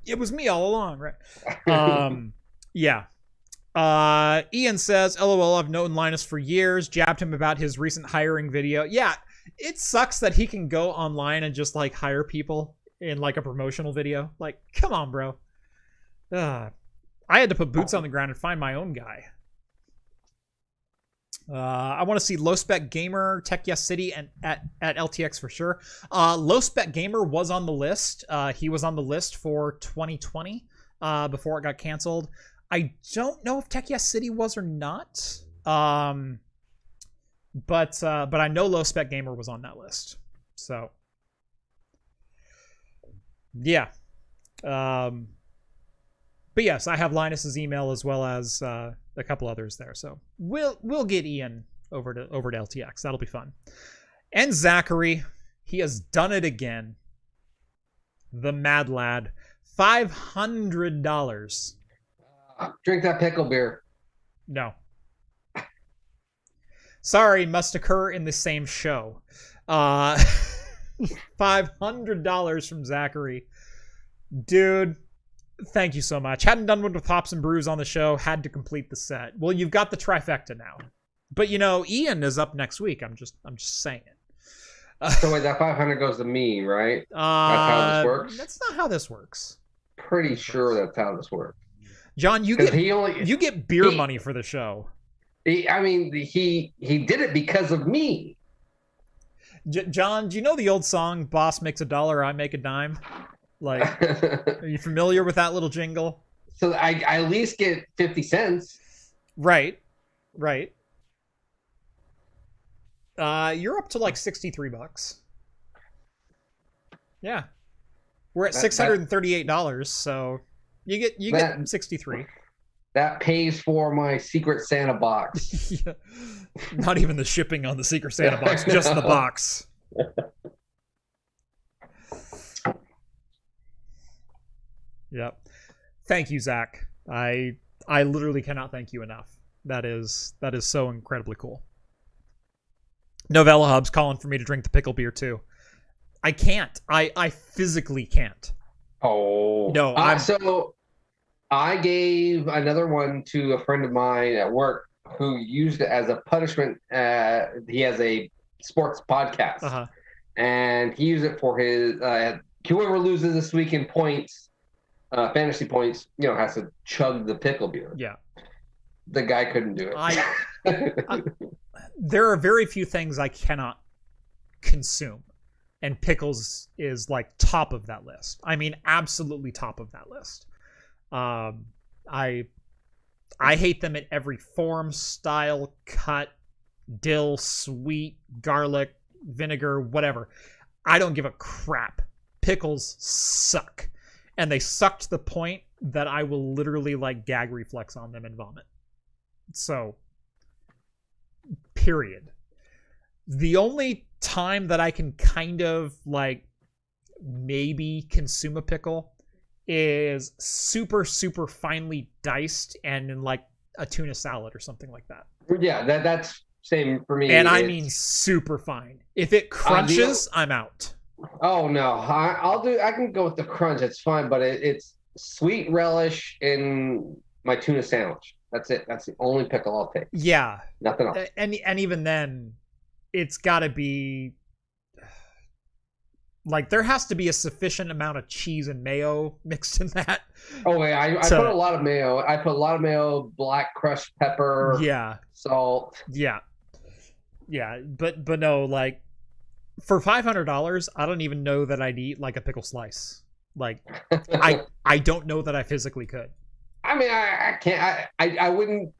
it was me all along, right? Yeah. Ian says, LOL, I've known Linus for years, jabbed him about his recent hiring video. Yeah, it sucks that he can go online and just like hire people in like a promotional video. Like, come on, bro. I had to put boots on the ground and find my own guy. I want to see Low Spec Gamer, Tech Yes City, and at LTX for sure. Low Spec Gamer was on the list. He was on the list for 2020 before it got canceled. I don't know if Tech Yes City was or not. But I know Low Spec Gamer was on that list. So yeah. But yes, I have Linus's email as well as a couple others there. So we'll get Ian over to LTX. That'll be fun. And Zachary, he has done it again. The Mad Lad, $500. Drink that pickle beer. No. Sorry, must occur in the same show. $500 from Zachary. Dude, thank you so much. Hadn't done one with Pops and Brews on the show. Had to complete the set. Well, you've got the trifecta now. But you know, Ian is up next week. I'm just saying. So wait, that 500 goes to me, right? That's how this works? That's not how this works. Pretty sure that's how this works. John, you get beer money for the show. He did it because of me. John, do you know the old song, Boss Makes a Dollar, I Make a Dime? Like, are you familiar with that little jingle? So I at least get 50 cents. Right. You're up to like $63. Yeah. We're at $638, so you get 63. That pays for my Secret Santa box. Yeah. Not even the shipping on the Secret Santa box, just the box. Yep. Thank you, Zach. I literally cannot thank you enough. That is so incredibly cool. Novella Hub's calling for me to drink the pickle beer too. I can't. I physically can't. Oh no. So I gave another one to a friend of mine at work who used it as a punishment. He has a sports podcast, and he used it for his whoever loses this week in points, fantasy points, has to chug the pickle beer. Yeah, the guy couldn't do it. There are very few things I cannot consume, and pickles is like top of that list. I mean, absolutely top of that list. I hate them in every form, style, cut, dill, sweet, garlic, vinegar, whatever. I don't give a crap. Pickles suck. And they suck to the point that I will literally like gag reflex on them and vomit. So, period. The only time that I can kind of like maybe consume a pickle is super, super finely diced and in like a tuna salad or something like that. Yeah, that's same for me. And I mean super fine. If it crunches, I'm out. Oh no, I can go with the crunch. It's fine, but it's sweet relish in my tuna sandwich. That's it. That's the only pickle I'll take. Yeah. Nothing else. And even then, it's got to be like there has to be a sufficient amount of cheese and mayo mixed in that. Oh wait, I put a lot of mayo. I put a lot of mayo, black crushed pepper. Yeah. Salt. Yeah. Yeah, but no, like for $500, I don't even know that I'd eat like a pickle slice. Like I don't know that I physically could. I mean, I can't. I wouldn't.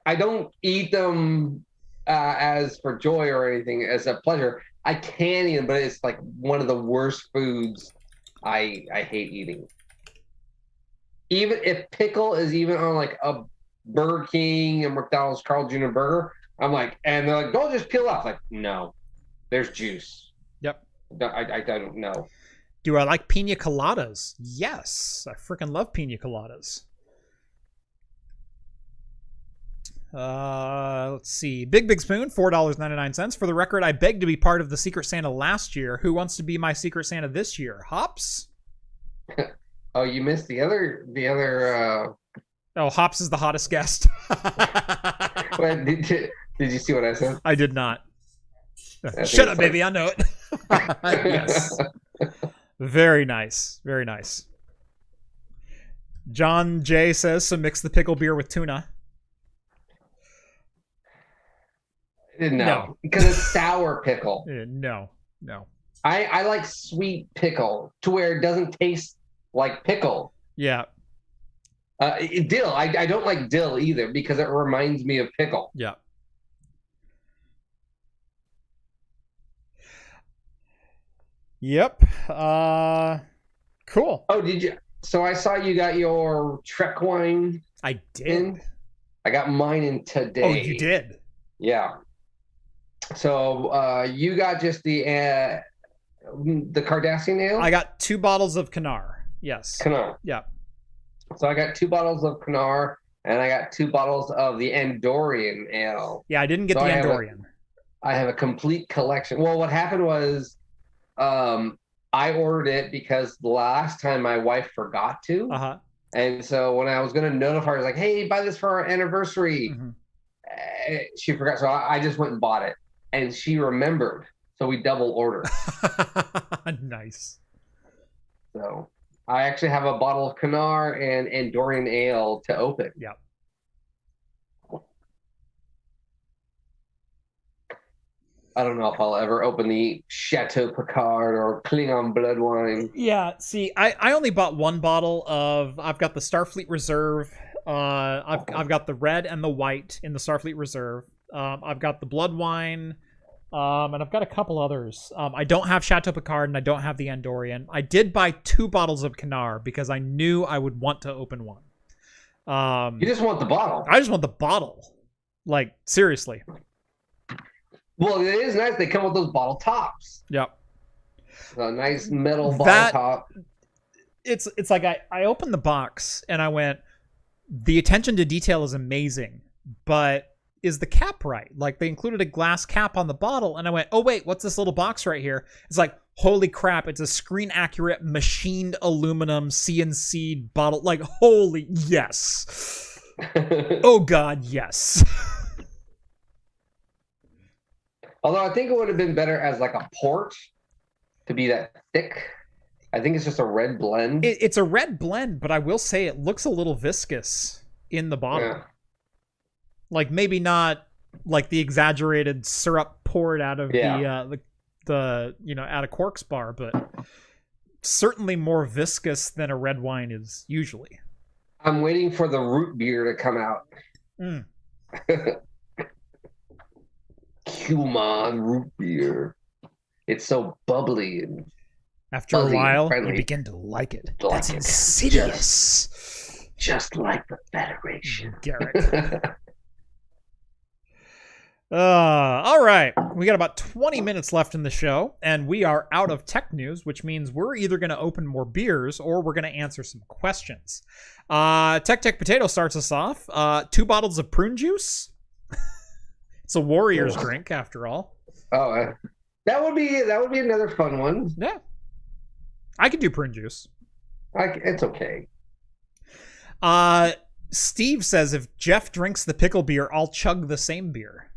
I don't eat them as for joy or anything, as a pleasure. I can eat them, but it's like one of the worst foods I hate eating. Even if pickle is even on like a Burger King and McDonald's Carl Jr. burger, I'm like, and they're like, don't just peel off. Like, no, there's juice. Yep. I don't know. Do I like pina coladas? Yes. I freaking love pina coladas. Let's see. Big Spoon, $4.99. For the record, I begged to be part of the Secret Santa last year. Who wants to be my Secret Santa this year? Hops? Oh, you missed the other. Oh, Hops is the hottest guest. Well, did you see what I said? I did not. Shut up, baby. I know it. Yes. Very nice. Very nice. John J says, so mix the pickle beer with tuna. No, because it's sour pickle. No. I like sweet pickle to where it doesn't taste like pickle. Yeah. Dill. I don't like dill either because it reminds me of pickle. Yeah. Yep. Cool. Oh, did you? So I saw you got your Trek wine. I did. In. I got mine in today. Oh, you did? Yeah. So you got just the Cardassian ale? I got 2 bottles of Kanar. Yes. Kanar. Yeah. So I got 2 bottles of Kanar, and I got 2 bottles of the Andorian ale. Yeah, I didn't get the Andorian. I have a complete collection. Well, what happened was I ordered it because the last time my wife forgot to. Uh-huh. And so when I was going to notify her, I was like, hey, buy this for our anniversary. Mm-hmm. She forgot. So I just went and bought it. And she remembered. So we double ordered. Nice. So I actually have a bottle of Kanar and Andorian ale to open. Yeah. I don't know if I'll ever open the Chateau Picard or Klingon blood wine. Yeah, see, I only bought 1 bottle of. I've got the Starfleet Reserve. I've got the red and the white in the Starfleet Reserve. I've got the blood wine, and I've got a couple others. I don't have Chateau Picard and I don't have the Andorian. I did buy 2 bottles of Kanar because I knew I would want to open one. You just want the bottle. I just want the bottle. Like, seriously. Well, it is nice. They come with those bottle tops. Yep. A nice metal bottle top. It's like I opened the box and I went, the attention to detail is amazing, but is the cap right? Like, they included a glass cap on the bottle, and I went, oh wait, what's this little box right here? It's like, holy crap, it's a screen accurate machined aluminum CNC bottle. Like, holy yes. Oh god, yes. Although I think it would have been better as like a port to be that thick. I think it's just a red blend. It's a red blend, but I will say it looks a little viscous in the bottle. Yeah. Like, maybe not like the exaggerated syrup poured out of the out of Cork's bar, but certainly more viscous than a red wine is usually. I'm waiting for the root beer to come out. Cuman root beer. It's so bubbly and after a while you begin to like it. That's insidious. Just like the Federation. Garrett. All right. We got about 20 minutes left in the show, and we are out of tech news, which means we're either going to open more beers or we're going to answer some questions. Tech Potato starts us off. 2 bottles of prune juice. It's a warrior's drink, after all. Oh, that would be another fun one. Yeah. I could do prune juice. It's okay. Steve says, if Jeff drinks the pickle beer, I'll chug the same beer.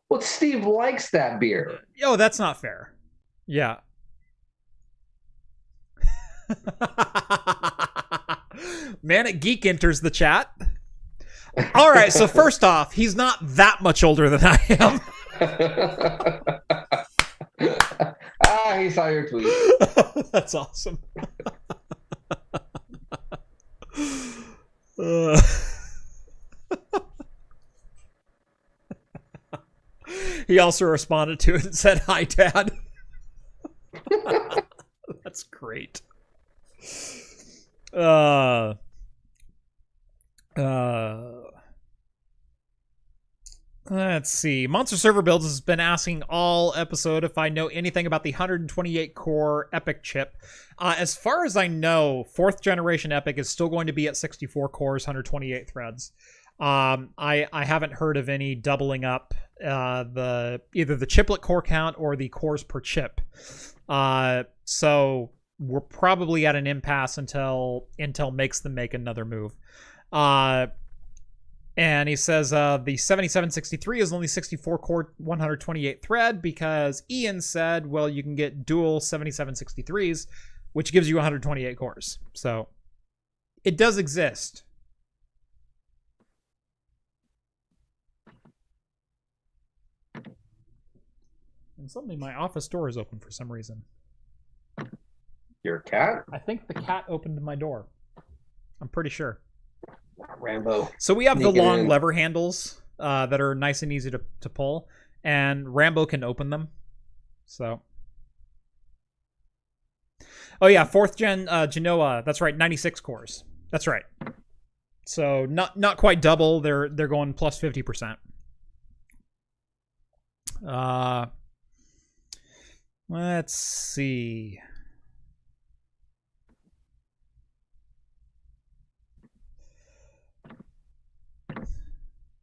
Well, Steve likes that beer. Oh, that's not fair. Yeah. Manic Geek enters the chat. All right, so first off, he's not that much older than I am. He saw your tweet. That's awesome. He also responded to it and said, "Hi, Dad." That's great. Let's see. Monster Server Builds has been asking all episode if I know anything about the 128 core EPYC chip. As far as I know, 4th generation EPYC is still going to be at 64 cores, 128 threads. I haven't heard of any doubling up either the chiplet core count or the cores per chip. So we're probably at an impasse until Intel makes them make another move. And he says the 7763 is only 64 core 128 thread because Ian said, well, you can get dual 7763s, which gives you 128 cores. So it does exist. And suddenly my office door is open for some reason. Your cat? I think the cat opened my door. I'm pretty sure. Rambo. So we have the long lever handles that are nice and easy to pull, and Rambo can open them. So. Oh yeah, 4th gen Genoa. That's right, 96 cores. That's right. So not quite double. They're going plus 50%. Let's see.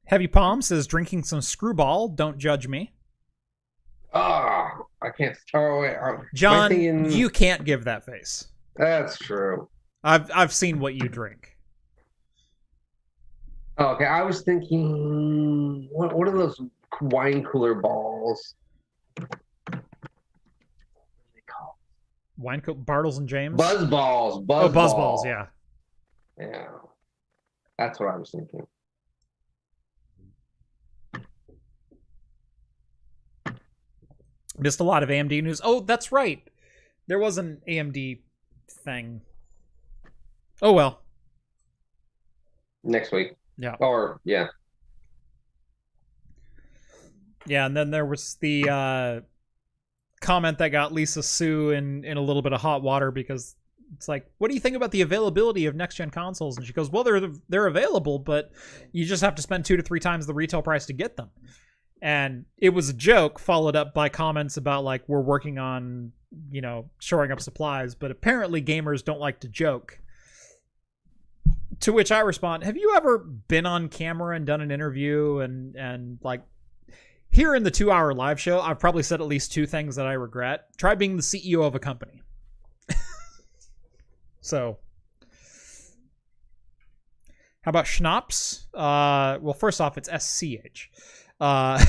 Heavy Palm says, drinking some Screwball. Don't judge me. Oh, I can't throw away. John, you can't give that face. That's true. I've seen what you drink. Oh, okay, I was thinking, what are those wine cooler balls? Wine cooler Bartles and James? Buzz balls. Buzz balls, yeah. Yeah. That's what I was thinking. Missed a lot of AMD news. Oh, that's right. There was an AMD thing. Oh, well. Next week. Yeah. Or, yeah. Yeah, and then there was the comment that got Lisa Sue in a little bit of hot water because it's like, what do you think about the availability of next-gen consoles? And she goes, well, they're available, but you just have to spend 2 to 3 times the retail price to get them. And it was a joke followed up by comments about like, we're working on, shoring up supplies, but apparently gamers don't like to joke. To which I respond, have you ever been on camera and done an interview and like here in the 2-hour live show, I've probably said at least 2 things that I regret. Try being the CEO of a company. So how about schnapps? Well, first off, it's SCH. But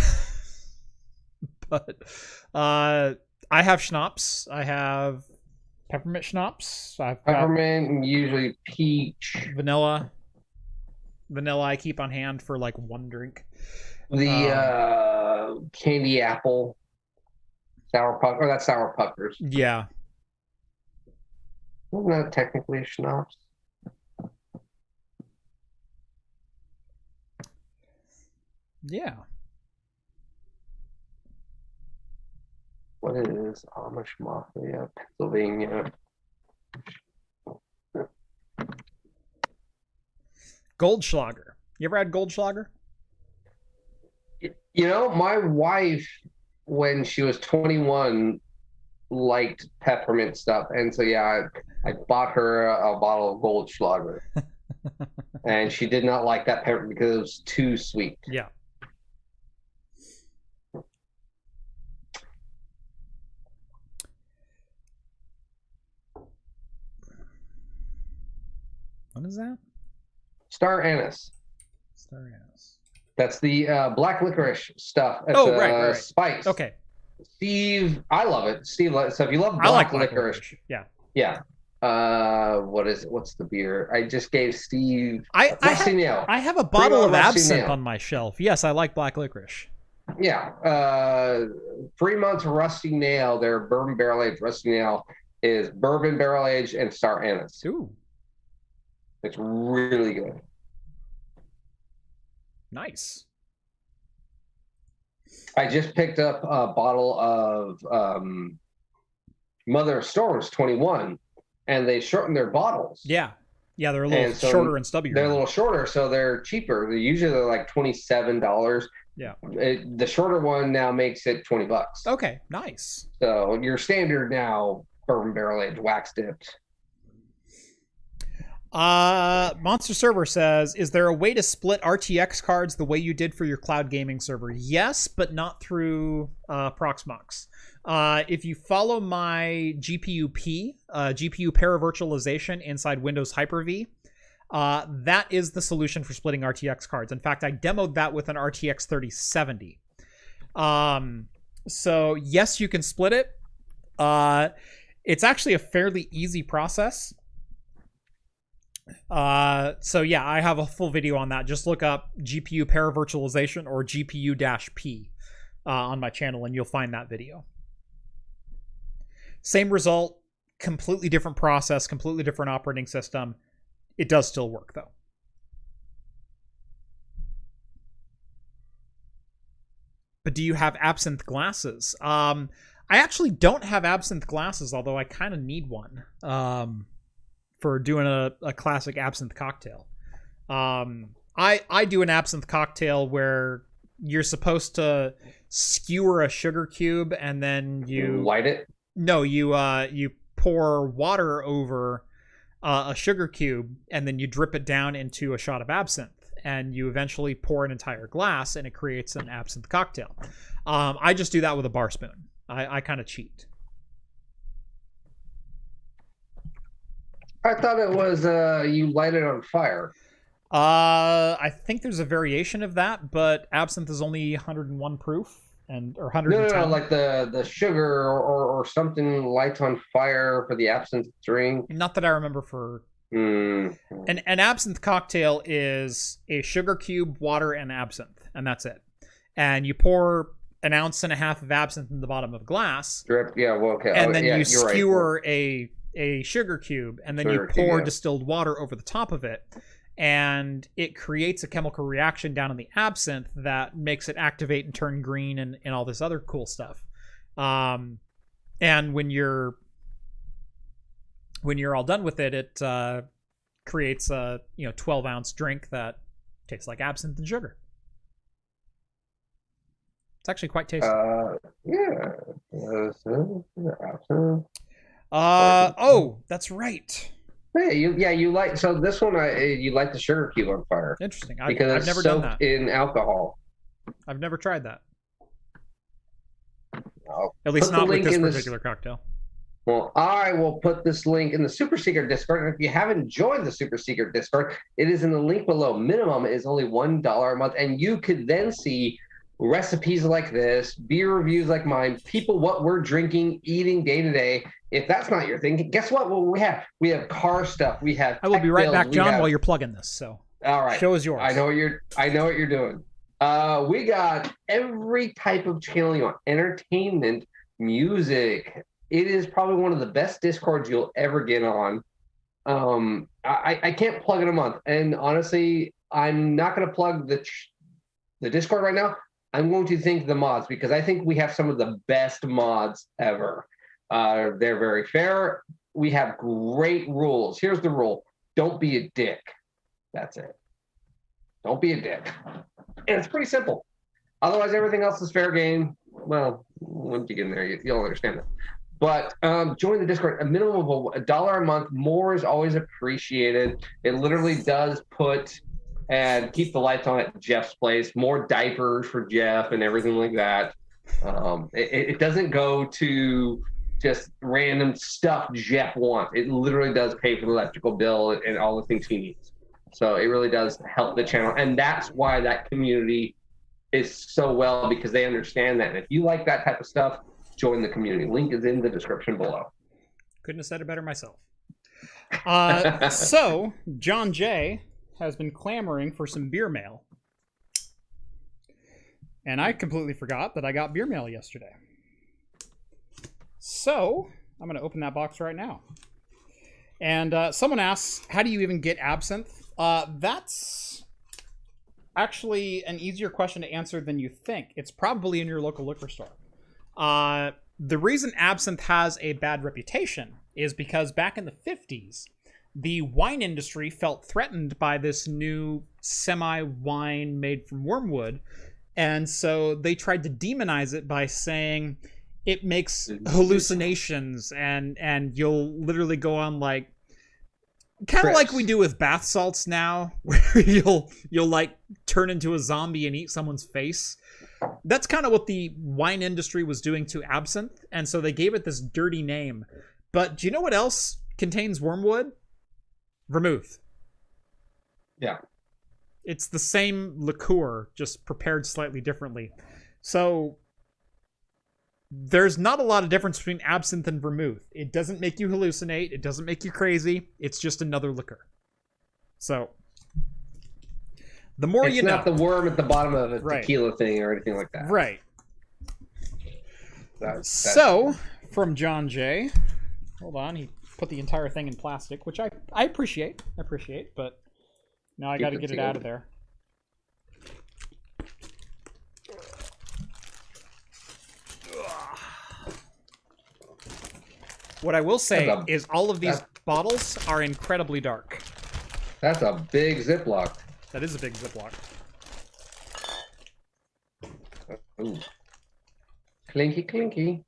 I have schnapps. I have peppermint schnapps. I've got peppermint, usually peach. Vanilla I keep on hand for like 1 drink. The candy apple. Sour puck, or that's sour puckers. Yeah. Isn't that technically a schnapps? Yeah. What is Amish Mafia, Pennsylvania? Goldschlager. You ever had Goldschlager? You know, my wife, when she was 21, liked peppermint stuff, and so yeah, I bought her a bottle of Goldschlager, and she did not like that peppermint because it was too sweet. Yeah. What is that? Star anise. Star anise. That's the black licorice stuff. It's right. Spice. Okay. Steve, I love it. Steve, so if you love black licorice, yeah. What is it? What's the beer? I just gave Steve I have a bottle of absinthe on my shelf. Yes, I like black licorice. Yeah. 3 months Rusty Nail, their bourbon barrel aged Rusty Nail is bourbon barrel aged and star anise. Ooh. It's really good. Nice. I just picked up a bottle of Mother of Storms 21, and they shortened their bottles. Yeah, they're a little shorter and stubbier. They're a little shorter, so they're cheaper. They're like $27. Yeah. The shorter one now makes it $20. Okay, nice. So your standard now bourbon barrel aged wax dipped. Monster Server says, is there a way to split RTX cards the way you did for your cloud gaming server? Yes, but not through Proxmox. If you follow my GPU paravirtualization inside Windows Hyper-V, that is the solution for splitting RTX cards. In fact, I demoed that with an RTX 3070. So yes, you can split it. It's actually a fairly easy process. So yeah, I have a full video on that. Just look up GPU paravirtualization or GPU-P on my channel and you'll find that video. Same result, completely different process, completely different operating system. It does still work though. But do you have absinthe glasses? I actually don't have absinthe glasses, although I kind of need one. For doing a classic absinthe cocktail. I do an absinthe cocktail where you're supposed to skewer a sugar cube and then you light it. No, you pour water over a sugar cube and then you drip it down into a shot of absinthe and you eventually pour an entire glass and it creates an absinthe cocktail. I just do that with a bar spoon. I kind of cheat. I thought it was you light it on fire. I think there's a variation of that, but absinthe is only 101 proof or 110. No, like the sugar or something lights on fire for the absinthe drink. Not that I remember for. An absinthe cocktail is a sugar cube, water, and absinthe, and that's it. And you pour 1.5 ounces of absinthe in the bottom of a glass. Drip, yeah, well, okay. And then you skewer a sugar cube and then you pour distilled water over the top of it and it creates a chemical reaction down in the absinthe that makes it activate and turn green and all this other cool stuff. And when you're all done with it, it creates a 12-ounce drink that tastes like absinthe and sugar. It's actually quite tasty. That's right. You light. So this one, you light the sugar cube on fire. Interesting. Because I've never done that. In alcohol. I've never tried that. At least not with this particular cocktail. Well, I will put this link in the Super Secret Discord. And if you haven't joined the Super Secret Discord, it is in the link below. Minimum is only $1 a month, and you could then see recipes like this, beer reviews like mine, people what we're drinking, eating day to day. If that's not your thing, guess what? Well, we have car stuff. We have. I will be right back, John, while you're plugging this. So all right, show is yours. I know what you're doing. We got every type of channel you want: entertainment, music. It is probably one of the best Discords you'll ever get on. I can't plug in a month, and honestly, I'm not going to plug the Discord right now. I'm going to thank the mods because I think we have some of the best mods ever. They're very fair. We have great rules. Here's the rule. Don't be a dick. That's it. Don't be a dick. And it's pretty simple. Otherwise, everything else is fair game. Well, once you get in there, you'll understand that. But join the Discord. A minimum of $1 a month. More is always appreciated. It literally does put and keep the lights on at Jeff's place. More diapers for Jeff and everything like that. It doesn't go to just random stuff Jeff wants. It literally does pay for the electrical bill and all the things he needs. So it really does help the channel. And that's why that community is so well, because they understand that. And if you like that type of stuff, join the community. Link is in the description below. Couldn't have said it better myself. So, John J. has been clamoring for some beer mail. And I completely forgot that I got beer mail yesterday. So, I'm going to open that box right now. And someone asks, how do you even get absinthe? That's actually an easier question to answer than you think. It's probably in your local liquor store. The reason absinthe has a bad reputation is because back in the 50s, the wine industry felt threatened by this new semi-wine made from wormwood. And so they tried to demonize it by saying it makes hallucinations and you'll literally go on like kind of like we do with bath salts now, where you'll like turn into a zombie and eat someone's face. That's kind of what the wine industry was doing to absinthe, and so they gave it this dirty name. But do you know what else contains wormwood? Vermouth. Yeah. It's the same liqueur, just prepared slightly differently. So there's not a lot of difference between absinthe and vermouth. It doesn't make you hallucinate. It doesn't make you crazy. It's just another liquor. So the more you know. It's not the worm at the bottom of a tequila thing or anything like that. Right. That's from John J. Hold on. He put the entire thing in plastic, which I appreciate. But now I got to get it out of there. What I will say is all of these bottles are incredibly dark. That's a big Ziploc. That is a big Ziploc. Ooh. Clinky, clinky.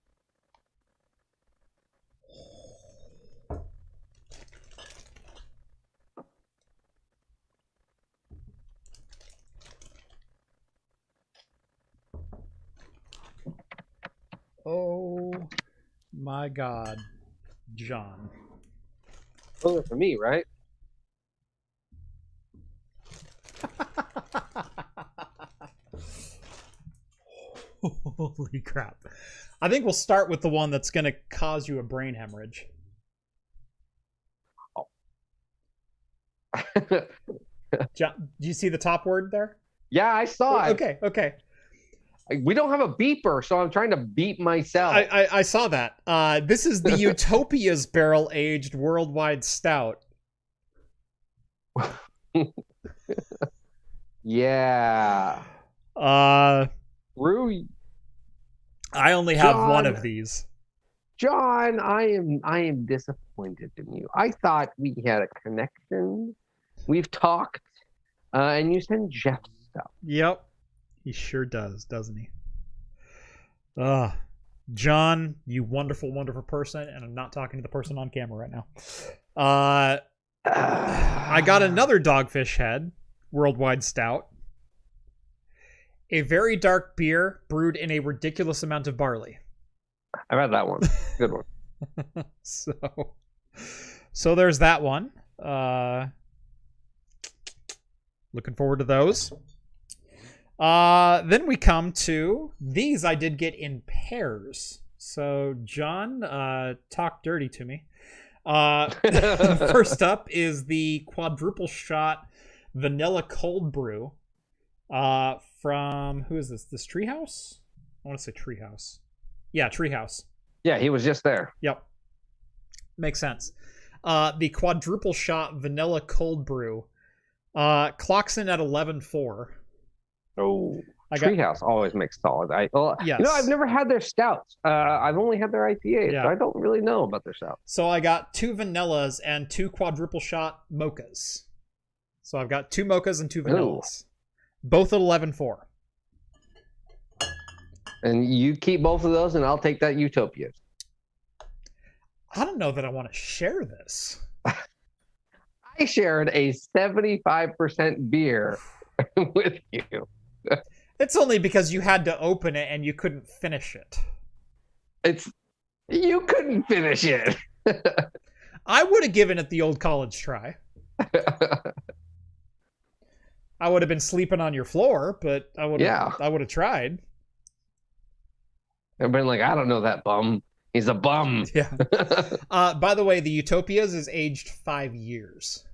Oh my God, John. Those are for me, right? Holy crap. I think we'll start with the one that's going to cause you a brain hemorrhage. Oh. John, do you see the top word there? Yeah, I saw it. Okay. We don't have a beeper, so I'm trying to beep myself. I saw that. This is the Utopia's barrel-aged worldwide stout. Yeah. Rue. I only have one of these. John, I am disappointed in you. I thought we had a connection. We've talked, and you send Jeff stuff. Yep. He sure does, doesn't he? John, you wonderful, wonderful person, and I'm not talking to the person on camera right now. I got another Dogfish Head worldwide stout. A very dark beer brewed in a ridiculous amount of barley. I've had that one. Good one. So there's that one. Looking forward to those. Then we come to these. I did get in pairs. So John, talk dirty to me. First up is the quadruple shot vanilla cold brew. From who is this? This Treehouse? I want to say Treehouse. Yeah, Treehouse. Yeah, he was just there. Yep. Makes sense. The quadruple shot vanilla cold brew clocks in at 11.4. Oh, Treehouse always makes solid. Yes. You know, I've never had their stouts. I've only had their IPAs. Yeah. So I don't really know about their stouts. So I got 2 vanillas and 2 quadruple shot mochas. So I've got 2 mochas and 2 vanillas. Ooh. Both at 11.4. And you keep both of those, and I'll take that Utopia. I don't know that I want to share this. I shared a 75% beer with you. It's only because you had to open it and you couldn't finish it. You couldn't finish it. I would have given it the old college try. I would have been sleeping on your floor, but I would have tried. I've been like, I don't know that bum. He's a bum. Yeah. By the way, the Utopias is aged 5 years.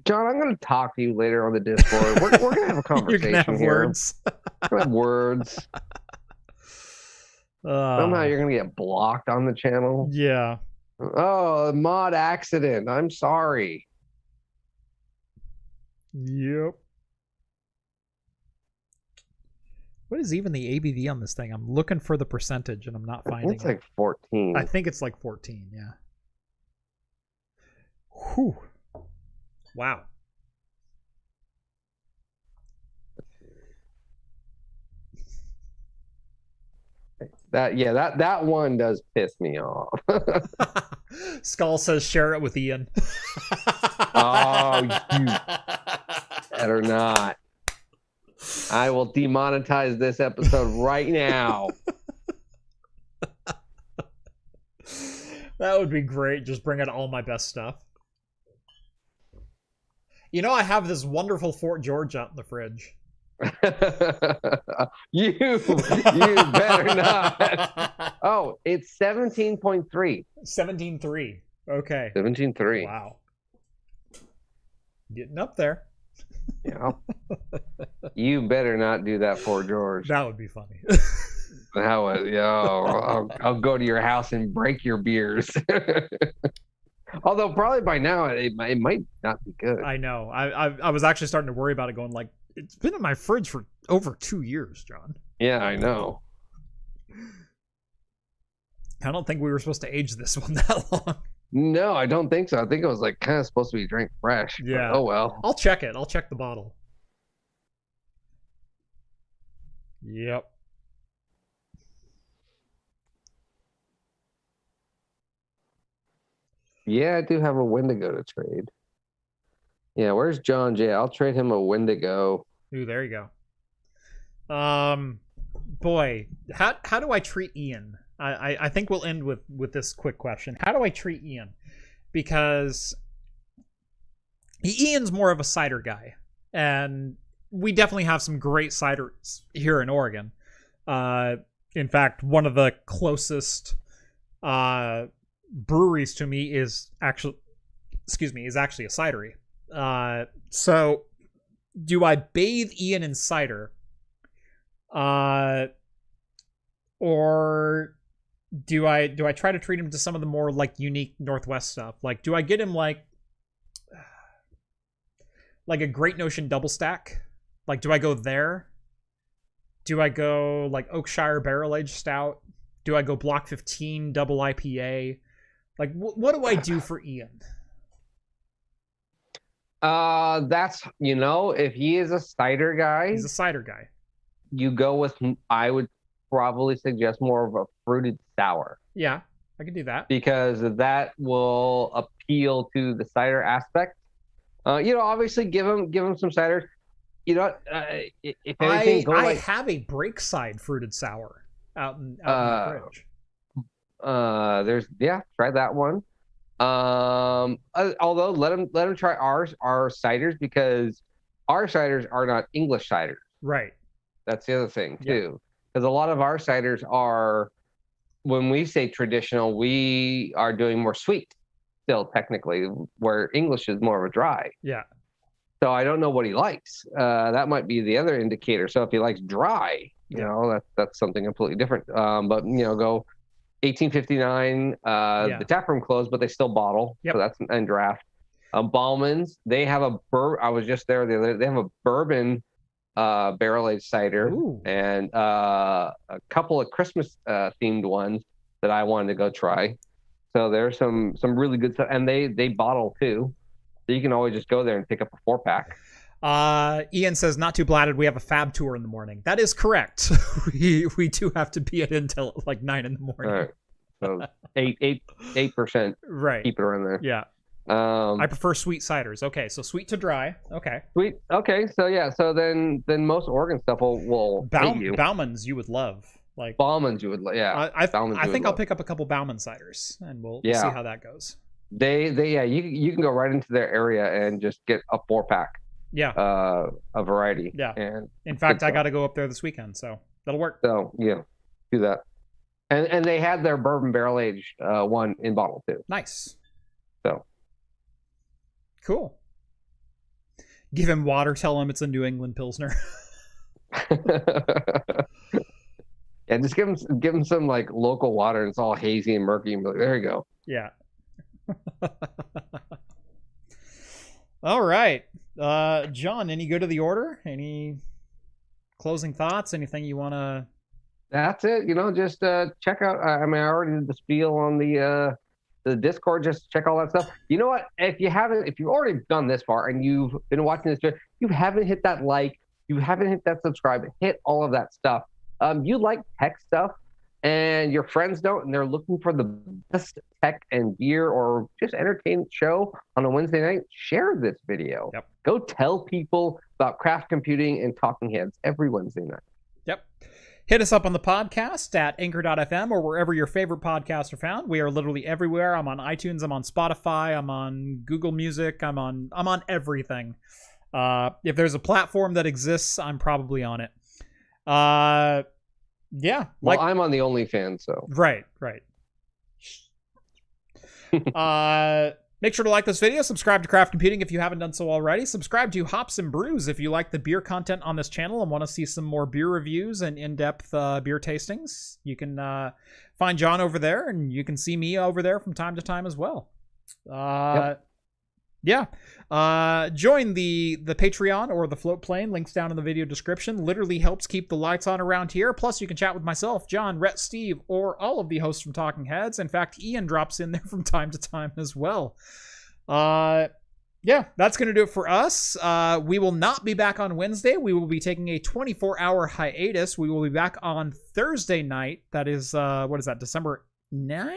John, I'm going to talk to you later on the Discord. We're going to have a conversation. You're going to have here. Words. We're going to have words. Somehow you're going to get blocked on the channel. Yeah. Oh, mod accident. I'm sorry. Yep. What is even the ABV on this thing? I'm looking for the percentage and I'm not finding it. It's like 14. I think it's like 14, yeah. Whew. Wow. That one does piss me off. Skull says share it with Ian. Oh, you better not. I will demonetize this episode right now. That would be great. Just bring out all my best stuff. You know, I have this wonderful Fort George out in the fridge. You better not. Oh, it's 17.3. 17.3. Okay. 17.3. Wow. Getting up there. Yeah. You better not do that for George. That would be funny. I'll go to your house and break your beers. Although probably by now it might not be good. I know. I was actually starting to worry about it, going like, it's been in my fridge for over 2 years, John. Yeah, I know. I don't think we were supposed to age this one that long. No, I don't think so. I think it was like kind of supposed to be drank fresh. Yeah. Oh well. I'll check it. I'll check the bottle. Yep. Yeah, I do have a Wendigo to trade. Yeah, where's John J? I'll trade him a Wendigo. Ooh, there you go. Boy, how do I treat Ian? I think we'll end with this quick question. How do I treat Ian? Because Ian's more of a cider guy, and we definitely have some great ciders here in Oregon. In fact, one of the closest breweries to me is actually a cidery. So do I bathe Ian in cider? Or do I try to treat him to some of the more like unique Northwest stuff? Like, do I get him like a Great Notion double stack? Like, do I go there? Do I go like Oakshire Barrel Aged Stout? Do I go Block 15 double IPA? Like, what do I do for Ian? That's, if he is a cider guy. He's a cider guy. You go with, I would probably suggest more of a fruited sour. Yeah, I can do that. Because that will appeal to the cider aspect. Obviously give him some cider. You know what? If anything, I have a Breakside fruited sour out in the fridge. Try that one. Although let him try our ciders, because our ciders are not English ciders. Right. That's the other thing too. Because a lot of our ciders are, when we say traditional, we are doing more sweet still technically, where English is more of a dry. Yeah. So I don't know what he likes. That might be the other indicator. So if he likes dry, that's something completely different. But go 1859. The tap room closed, but they still bottle. Yep. So that's and draft. Bauman's, they have a I was just there the other day. They have a bourbon barrel aged cider. Ooh. And a couple of Christmas themed ones that I wanted to go try. So there's some really good stuff, and they bottle too, so you can always just go there and pick up a 4-pack. Ian says, not too blatted, we have a fab tour in the morning. That is correct. we do have to be at Intel at like 9 in the morning. All right. So 8%. Right. Keep it around there. Yeah. I prefer sweet ciders. Okay, so sweet to dry. Okay. Sweet. Okay, so yeah, so then most Oregon stuff will hate you. Bauman's you would love. Like Bauman's you would love. Yeah. I think I'll pick up a couple Bauman ciders and we'll see how that goes. They you can go right into their area and just get a 4-pack. Yeah. A variety. Yeah. And in fact, I got to go up there this weekend, so that'll work. So yeah, do that. And they had their bourbon barrel aged one in bottle too. Nice. So cool. Give him water. Tell him it's a New England Pilsner. Yeah, just give him some like local water, and it's all hazy and murky. And like, there you go. Yeah. All right, John. Any good of the order? Any closing thoughts? Anything you want to? That's it. Just check out. I already did the spiel on the Discord. Just check all that stuff. You know what? If you've already done this far and you've been watching this, you haven't hit that like, you haven't hit that subscribe, hit all of that stuff. You like tech stuff, and your friends don't, and they're looking for the best tech and gear or just entertainment show on a Wednesday night, share this video. Yep. Go tell people about craft computing and talking heads every Wednesday night. Yep. Hit us up on the podcast at anchor.fm or wherever your favorite podcasts are found. We are literally everywhere. I'm on iTunes. I'm on Spotify. I'm on Google Music. I'm on everything. If there's a platform that exists, I'm probably on it. Yeah. Well, I'm on the OnlyFans, so. Right. Make sure to like this video, subscribe to Craft Computing if you haven't done so already, subscribe to Hops and Brews if you like the beer content on this channel and want to see some more beer reviews and in-depth beer tastings. You can find John over there, and you can see me over there from time to time as well. Yep. Yeah. Join the Patreon or the float plane. Links down in the video description. Literally helps keep the lights on around here. Plus, you can chat with myself, John, Rhett, Steve, or all of the hosts from Talking Heads. In fact, Ian drops in there from time to time as well. Yeah, that's going to do it for us. We will not be back on Wednesday. We will be taking a 24-hour hiatus. We will be back on Thursday night. That is, what is that, December 9th?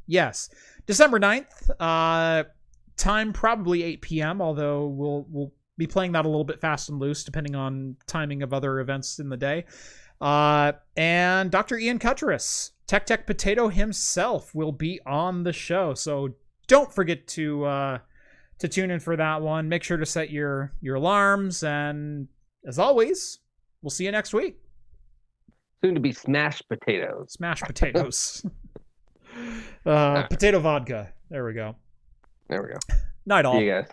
Yes, December 9th. Time probably 8 p.m., although we'll be playing that a little bit fast and loose depending on timing of other events in the day. And Dr. Ian Cuttress, Tech Potato himself, will be on the show. So don't forget to tune in for that one. Make sure to set your alarms, and as always, we'll see you next week. Soon to be smashed potatoes. Smashed potatoes. Potato vodka. There we go. There we go. Night all. See you guys.